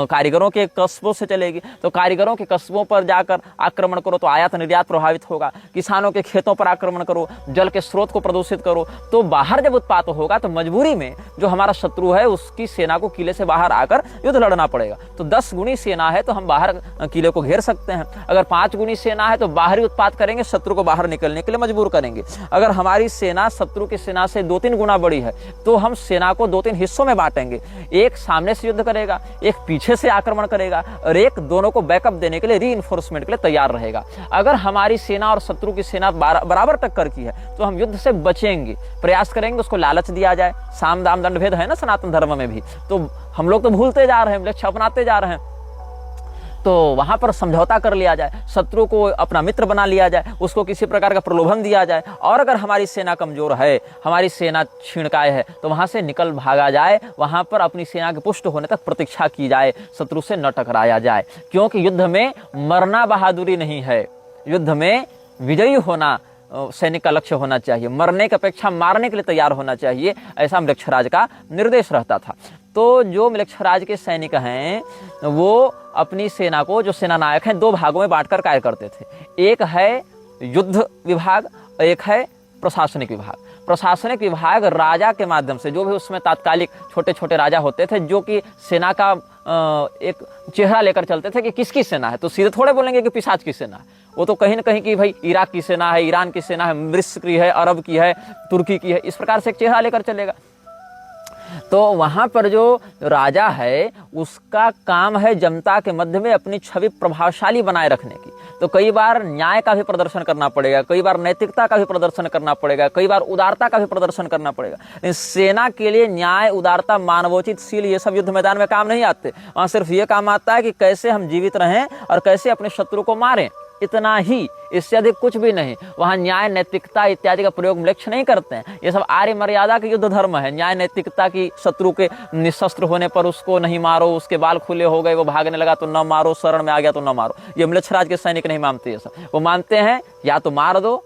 कारीगरों के कस्बों से चलेगी। तो कारीगरों के कस्बों पर जाकर आक्रमण करो तो आयात निर्यात प्रभावित होगा। किसानों के खेतों पर आक्रमण करो, जल के स्रोत को प्रदूषित करो। तो बाहर जब उत्पात होगा तो मजबूरी में जो हमारा शत्रु है उसकी सेना को किले से बाहर आकर युद्ध लड़ना पड़ेगा। तो 10 गुनी सेना है तो हम बाहर किले को घेर सकते हैं। अगर 5 गुनी सेना है तो बाहरी उत्पात करेंगे, शत्रु को बाहर निकलने के लिए मजबूर करेंगे। अगर हमारी सेना शत्रु की सेना से 2-3 गुना बड़ी है तो हम सेना को 2-3 हिस्सों में बांटेंगे। एक सामने से युद्ध करेगा, एक पीछे से आक्रमण करेगा, और एक दोनों को बैकअप देने के लिए, रीइंफोर्समेंट के लिए तैयार रहेगा। अगर हमारी सेना और शत्रु की सेना बराबर टक्कर की है तो हम युद्ध से बचेंगे, प्रयास करेंगे उसको लालच दिया जाए। साम दाम दंड भेद है ना सनातन धर्म में भी, तो हम लोग तो भूलते जा रहे हैं, लक्ष्य अपनाते जा रहे हैं। तो वहां पर समझौता कर लिया जाए, शत्रु को अपना मित्र बना लिया जाए, उसको किसी प्रकार का प्रलोभन दिया जाए। और अगर हमारी सेना कमजोर है, हमारी सेना क्षीणकाय है, तो वहां से निकल भागा जाए, वहां पर अपनी सेना के पुष्ट होने तक प्रतीक्षा की जाए, शत्रु से न टकराया जाए। क्योंकि युद्ध में मरना बहादुरी नहीं है, युद्ध में विजयी होना सैनिक का लक्ष्य होना चाहिए। मरने की अपेक्षा मारने के लिए तैयार होना चाहिए, ऐसा मृक्षराज का निर्देश रहता था। तो जो मृक्षराज के सैनिक हैं वो अपनी सेना को, जो सेना नायक हैं, 2 भागों में बांटकर कार्य करते थे। एक है युद्ध विभाग, एक है प्रशासनिक विभाग। प्रशासनिक विभाग राजा के माध्यम से, जो भी उसमें तात्कालिक छोटे छोटे राजा होते थे जो कि सेना का एक चेहरा लेकर चलते थे कि किसकी सेना है, तो सीधे थोड़े बोलेंगे कि पिशाच की सेना है। वो तो कहीं ना कहीं कि भाई इराक की सेना है, ईरान की सेना है, मिस्र की है, अरब की है, तुर्की की है, इस प्रकार से एक चेहरा लेकर चलेगा। तो वहां पर जो राजा है उसका काम है जनता के मध्य में अपनी छवि प्रभावशाली बनाए रखने की। तो कई बार न्याय का भी प्रदर्शन करना पड़ेगा, कई बार नैतिकता का भी प्रदर्शन करना पड़ेगा, कई बार उदारता का भी प्रदर्शन करना पड़ेगा। लेकिन सेना के लिए न्याय, उदारता, मानवोचित शील ये सब युद्ध मैदान में काम नहीं आते। वहां सिर्फ ये काम आता है कि कैसे हम जीवित रहें और कैसे अपने शत्रु को मारें, इतना ही, इससे अधिक कुछ भी नहीं। वहां न्याय, नैतिकता इत्यादि का प्रयोग लक्ष्य नहीं करते हैं। ये सब आर्य मर्यादा के युद्ध धर्म है। न्याय नैतिकता की, शत्रु के निशस्त्र होने पर उसको नहीं मारो, उसके बाल खुले हो गए, वो भागने लगा तो न मारो, शरण में आ गया तो न मारो, ये म्लेच्छराज के सैनिक नहीं मानते। ये सब वो मानते हैं या तो मार दो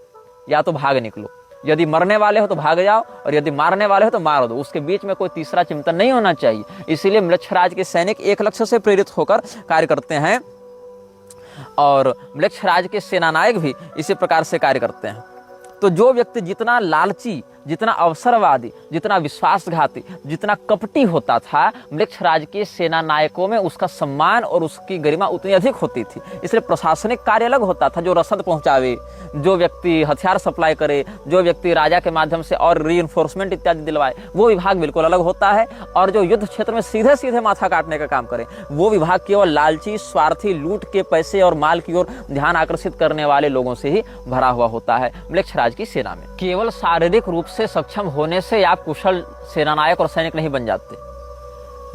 या तो भाग निकलो। यदि मरने वाले हो तो भाग जाओ और यदि मारने वाले हो तो मार दो। उसके बीच में कोई तीसरा चिंतन नहीं होना चाहिए। इसीलिए म्लेच्छराज के सैनिक एक लक्ष्य से प्रेरित होकर कार्य करते हैं और म्लेच्छराज के सेनानायक भी इसी प्रकार से कार्य करते हैं। तो जो व्यक्ति जितना लालची, जितना अवसरवादी, जितना विश्वासघाती, जितना कपटी होता था, म्लेच्छराज के सेना नायकों में उसका सम्मान और उसकी गरिमा उतनी अधिक होती थी। इसलिए प्रशासनिक कार्य अलग होता था, जो रसद पहुंचावे, जो व्यक्ति हथियार सप्लाई करे, जो व्यक्ति राजा के माध्यम से और रीइंफोर्समेंट इत्यादि दिलवाए, वो विभाग बिल्कुल अलग होता है। और जो युद्ध क्षेत्र में सीधे सीधे माथा काटने का काम करे, वो विभाग केवल लालची, स्वार्थी, लूट के पैसे और माल की ओर ध्यान आकर्षित करने वाले लोगों से ही भरा हुआ होता है म्लेच्छराज की सेना में। केवल शारीरिक रूप से सक्षम होने से आप कुशल सेनानायक और सैनिक नहीं बन जाते।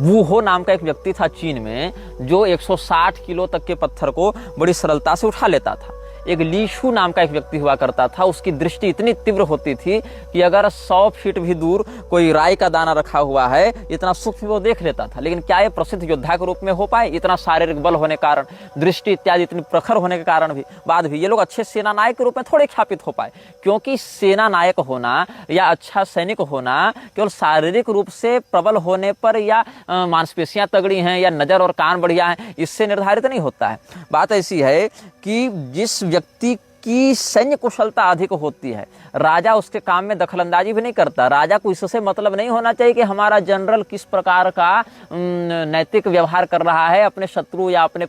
वू हो नाम का एक व्यक्ति था चीन में, जो 160 किलो तक के पत्थर को बड़ी सरलता से उठा लेता था। एक लीशु नाम का एक व्यक्ति हुआ करता था, उसकी दृष्टि इतनी तीव्र होती थी कि अगर 100 फीट भी दूर कोई राई का दाना रखा हुआ है, इतना सूक्ष्म वो देख लेता था। लेकिन क्या ये प्रसिद्ध योद्धा के रूप में हो पाए? इतना शारीरिक बल होने के कारण, दृष्टि इत्यादि इतनी प्रखर होने के कारण भी, बाद भी ये लोग अच्छे सेना नायक के रूप में थोड़े ख्यापित हो पाए। क्योंकि सेना नायक होना या अच्छा सैनिक होना केवल शारीरिक रूप से प्रबल होने पर या मांसपेशियां तगड़ी हैं या नजर और कान बढ़िया हैं, इससे निर्धारित नहीं होता है। बात ऐसी है कि जिस व्यक्ति की सैन्य कुशलता अधिक होती है, राजा उसके काम में दखलंदाजी भी नहीं करता। राजा को इससे मतलब नहीं होना चाहिए कि हमारा जनरल किस प्रकार का नैतिक व्यवहार कर रहा है अपने शत्रु या अपने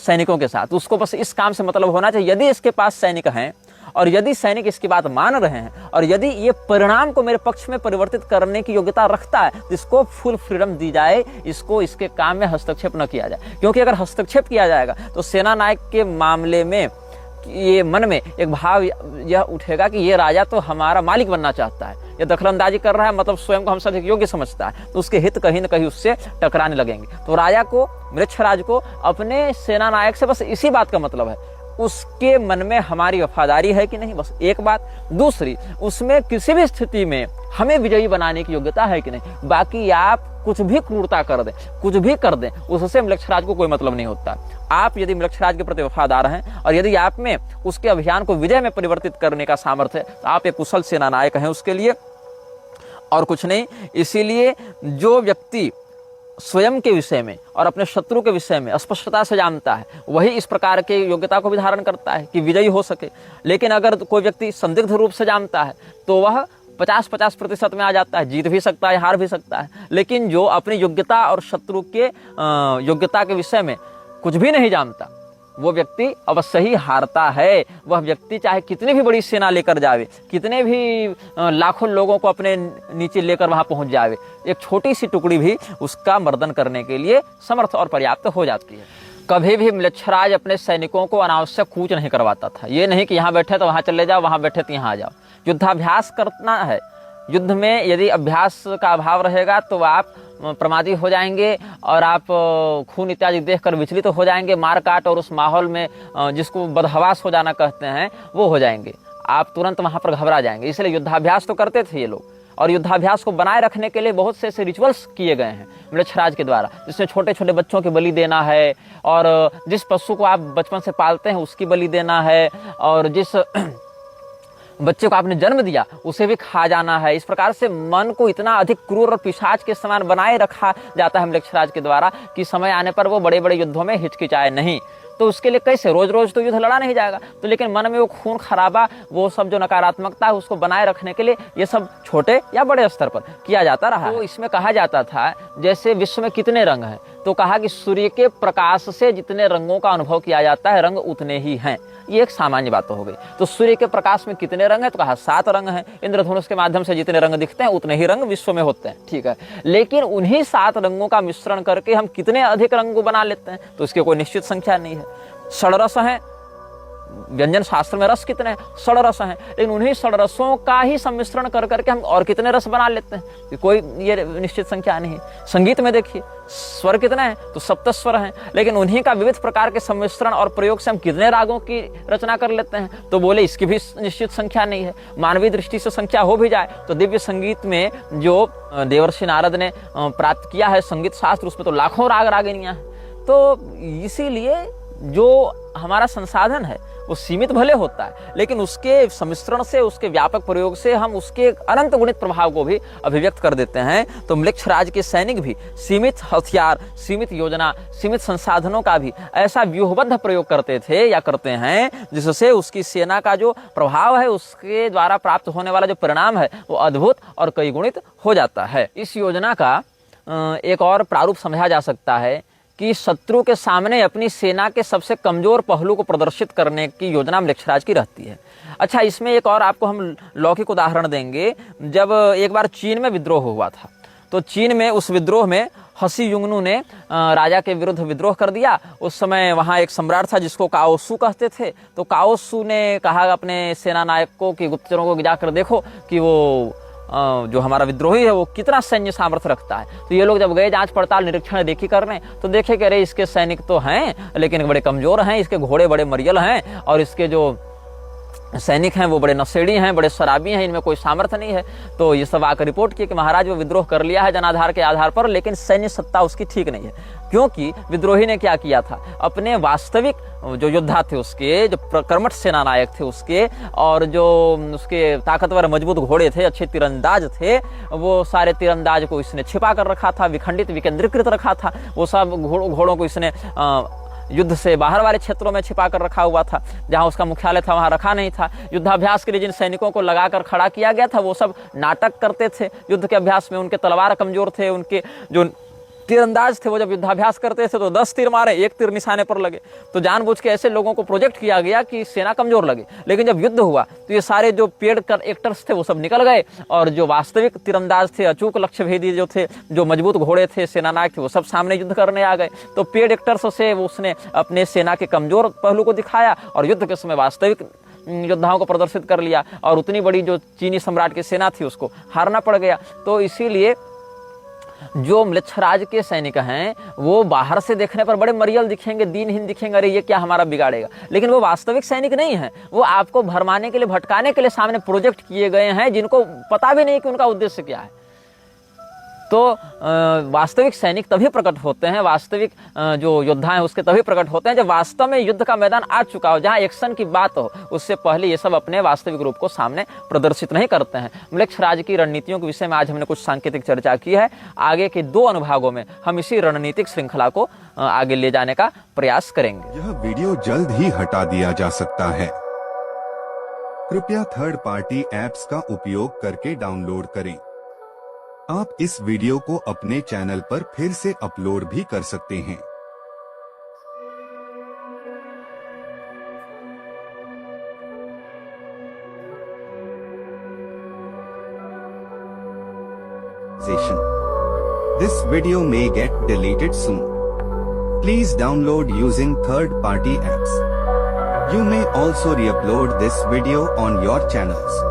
सैनिकों के साथ। उसको बस इस काम से मतलब होना चाहिए, यदि इसके पास सैनिक हैं और यदि सैनिक इसकी बात मान रहे हैं और यदि ये परिणाम को मेरे पक्ष में परिवर्तित करने की योग्यता रखता है, तो इसको फुल फ्रीडम दी जाए, इसको इसके काम में हस्तक्षेप न किया जाए। क्योंकि अगर हस्तक्षेप किया जाएगा तो सेना नायक के मामले में ये मन में एक भाव यह उठेगा कि ये राजा तो हमारा मालिक बनना चाहता है, ये दखलंदाजी कर रहा है, मतलब स्वयं को हमसे अधिक योग्य समझता है, तो उसके हित कहीं न कहीं उससे टकराने लगेंगे। तो राजा को, म्लेच्छराज को अपने सेना नायक से बस इसी बात का मतलब है, उसके मन में हमारी वफादारी है कि नहीं, बस एक बात। दूसरी, उसमें किसी भी स्थिति में हमें विजयी बनाने की योग्यता है कि नहीं। बाकी आप कुछ भी क्रूरता कर दें, कुछ भी कर दें, उससे म्लेच्छराज को कोई मतलब नहीं होता। आप यदि म्लेच्छराज के प्रति वफादार हैं और यदि आप में उसके अभियान को विजय में परिवर्तित करने का सामर्थ्य है, तो आप एक कुशल सेना नायक हैं उसके लिए, और कुछ नहीं। इसीलिए जो व्यक्ति स्वयं के विषय में और अपने शत्रु के विषय में स्पष्टता से जानता है, वही इस प्रकार के योग्यता को भी धारण करता है कि विजयी हो सके। लेकिन अगर कोई व्यक्ति संदिग्ध रूप से जानता है तो वह 50-50% में आ जाता है, जीत भी सकता है, हार भी सकता है। लेकिन जो अपनी योग्यता और शत्रु के योग्यता के विषय में कुछ भी नहीं जानता, वो व्यक्ति अवश्य ही हारता है। वह व्यक्ति चाहे कितनी भी बड़ी सेना लेकर जावे, कितने भी लाखों लोगों को अपने नीचे लेकर वहां पहुंच जावे, एक छोटी सी टुकड़ी भी उसका मर्दन करने के लिए समर्थ और पर्याप्त हो जाती है। कभी भी म्लेच्छराज अपने सैनिकों को अनावश्यक कूच नहीं करवाता था। ये नहीं कि यहाँ बैठे तो वहां चले जाओ, वहां बैठे तो यहाँ आ जाओ। युद्धाभ्यास करना है। युद्ध में यदि अभ्यास का अभाव रहेगा तो आप प्रमादी हो जाएंगे और आप खून इत्यादि देखकर विचलित हो जाएंगे, मार काट और उस माहौल में जिसको बदहवास हो जाना कहते हैं वो हो जाएंगे, आप तुरंत वहां पर घबरा जाएंगे। इसलिए युद्धाभ्यास तो करते थे ये लोग, और युद्धाभ्यास को बनाए रखने के लिए बहुत से ऐसे रिचुअल्स किए गए हैं म्लेच्छराज के द्वारा, जिसमें छोटे छोटे बच्चों की बलि देना है, और जिस पशु को आप बचपन से पालते हैं उसकी बलि देना है, और जिस बच्चे को आपने जन्म दिया उसे भी खा जाना है। इस प्रकार से मन को इतना अधिक क्रूर और पिशाच के समान बनाए रखा जाता है म्लेच्छराज के द्वारा कि समय आने पर वो बड़े बड़े युद्धों में हिचकिचाए नहीं। तो उसके लिए कैसे, रोज रोज तो युद्ध लड़ा नहीं जाएगा, तो लेकिन मन में वो खून खराबा, वो सब जो नकारात्मकता है उसको बनाए रखने के लिए ये सब छोटे या बड़े स्तर पर किया जाता रहा। तो इसमें कहा जाता था जैसे विश्व में कितने रंग हैं, तो कहा कि सूर्य के प्रकाश से जितने रंगों का अनुभव किया जाता है रंग उतने ही हैं। ये एक सामान्य बात तो हो गई। तो सूर्य के प्रकाश में कितने रंग हैं, तो कहा 7 रंग हैं। इंद्रधनुष के माध्यम से जितने रंग दिखते हैं उतने ही रंग विश्व में होते हैं, ठीक है। लेकिन उन्हीं 7 रंगों का मिश्रण करके हम कितने अधिक रंग को बना लेते हैं, तो इसकी कोई निश्चित संख्या नहीं है। षड्रस हैं, व्यंजन शास्त्र में रस कितने हैं, 6 रस हैं, लेकिन उन्हीं 6 रसों का ही सम्मिश्रण कर करके हम और कितने रस बना लेते हैं, कोई ये निश्चित संख्या नहीं है। संगीत में देखिए स्वर कितने हैं, तो 7 स्वर हैं, लेकिन उन्हीं का विविध प्रकार के सम्मिश्रण और प्रयोग से हम कितने रागों की रचना कर लेते हैं, तो बोले इसकी भी निश्चित संख्या नहीं है। मानवीय दृष्टि से संख्या हो भी जाए तो दिव्य संगीत में जो देवर्षि नारद ने प्राप्त किया है संगीत शास्त्र, उसमें तो लाखों राग रागिनियां हैं। तो इसीलिए जो हमारा संसाधन है वो सीमित भले होता है, लेकिन उसके सम्मिश्रण से, उसके व्यापक प्रयोग से हम उसके अनंत गुणित प्रभाव को भी अभिव्यक्त कर देते हैं। तो म्लेच्छ राज के सैनिक भी सीमित हथियार, सीमित योजना, सीमित संसाधनों का भी ऐसा व्यूहबद्ध प्रयोग करते थे या करते हैं जिससे उसकी सेना का जो प्रभाव है, उसके द्वारा प्राप्त होने वाला जो परिणाम है वो अद्भुत और कई गुणित हो जाता है। इस योजना का एक और प्रारूप समझा जा सकता है कि शत्रु के सामने अपनी सेना के सबसे कमजोर पहलू को प्रदर्शित करने की योजना म्लेच्छराज की रहती है। अच्छा, इसमें एक और आपको हम लौकिक उदाहरण देंगे। जब एक बार चीन में विद्रोह हुआ था, तो चीन में उस विद्रोह में हसी युंगनू ने राजा के विरुद्ध विद्रोह कर दिया। उस समय वहाँ एक सम्राट था जिसको काओसू कहते थे। तो काओसू ने कहा अपने सेना नायक को कि गुप्तचरों को जाकर देखो कि वो जो हमारा विद्रोही है वो कितना सैन्य सामर्थ्य रखता है। तो ये लोग जब गए जांच पड़ताल निरीक्षण देखी करने, तो देखे कि अरे इसके सैनिक तो हैं लेकिन बड़े कमजोर हैं, इसके घोड़े बड़े मरियल हैं और इसके जो सैनिक हैं वो बड़े नशेड़ी हैं, बड़े शराबी हैं, इनमें कोई सामर्थ्य नहीं है। तो ये सब आकर रिपोर्ट किए कि महाराज वो विद्रोह कर लिया है जनाधार के आधार पर, लेकिन सैन्य सत्ता उसकी ठीक नहीं है। क्योंकि विद्रोही ने क्या किया था, अपने वास्तविक जो योद्धा थे उसके, जो कर्मठ सेना नायक थे उसके, और जो उसके ताकतवर मजबूत घोड़े थे, अच्छे तीरंदाज थे, वो सारे तीरंदाज को इसने छिपा कर रखा था, विखंडित विकेंद्रीकृत रखा था। वो सब घोड़ों को इसने युद्ध से बाहर वाले क्षेत्रों में छिपा कर रखा हुआ था। जहां उसका मुख्यालय था वहां रखा नहीं था। युद्धाभ्यास के लिए जिन सैनिकों को लगाकर खड़ा किया गया था वो सब नाटक करते थे युद्ध के अभ्यास में। उनके तलवार कमजोर थे, उनके जो तीरंदाज थे वो जब युद्धाभ्यास करते थे तो 10 तीर मारे, 1 तीर निशाने पर लगे। तो जानबूझ के ऐसे लोगों को प्रोजेक्ट किया गया कि सेना कमजोर लगे। लेकिन जब युद्ध हुआ तो ये सारे जो पेड कर एक्टर्स थे वो सब निकल गए, और जो वास्तविक तीरंदाज थे, अचूक लक्ष्य भेदी जो थे, जो मजबूत घोड़े थे, सेना नायक थे, वो सब सामने युद्ध करने आ गए। तो पेड एक्टर्स से उसने अपने सेना के कमजोर पहलू को दिखाया और युद्ध के समय वास्तविक योद्धाओं को प्रदर्शित कर लिया, और उतनी बड़ी जो चीनी सम्राट की सेना थी उसको हारना पड़ गया। तो इसीलिए जो म्लेच्छराज के सैनिक हैं वो बाहर से देखने पर बड़े मरियल दिखेंगे, दीनहीन दिखेंगे, अरे ये क्या हमारा बिगाड़ेगा, लेकिन वो वास्तविक सैनिक नहीं है। वो आपको भरमाने के लिए, भटकाने के लिए सामने प्रोजेक्ट किए गए हैं जिनको पता भी नहीं कि उनका उद्देश्य क्या है। तो वास्तविक सैनिक तभी प्रकट होते हैं, वास्तविक जो योद्धा हैं उसके तभी प्रकट होते हैं जब वास्तव में युद्ध का मैदान आ चुका हो, जहां एक्शन की बात हो। उससे पहले ये सब अपने वास्तविक रूप को सामने प्रदर्शित नहीं करते हैं। म्लेच्छराज की रणनीतियों के विषय में आज हमने कुछ सांकेतिक चर्चा की है। आगे के 2 अनुभागों में हम इसी रणनीतिक श्रृंखला को आगे ले जाने का प्रयास करेंगे। यह वीडियो जल्द ही हटा दिया जा सकता है। कृपया थर्ड पार्टी ऐप्स का उपयोग करके डाउनलोड करें। आप इस वीडियो को अपने चैनल पर फिर से अपलोड भी कर सकते हैं। This video may get deleted soon. Please download using third-party apps. You may also re-upload this video on your channels.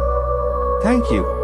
Thank you.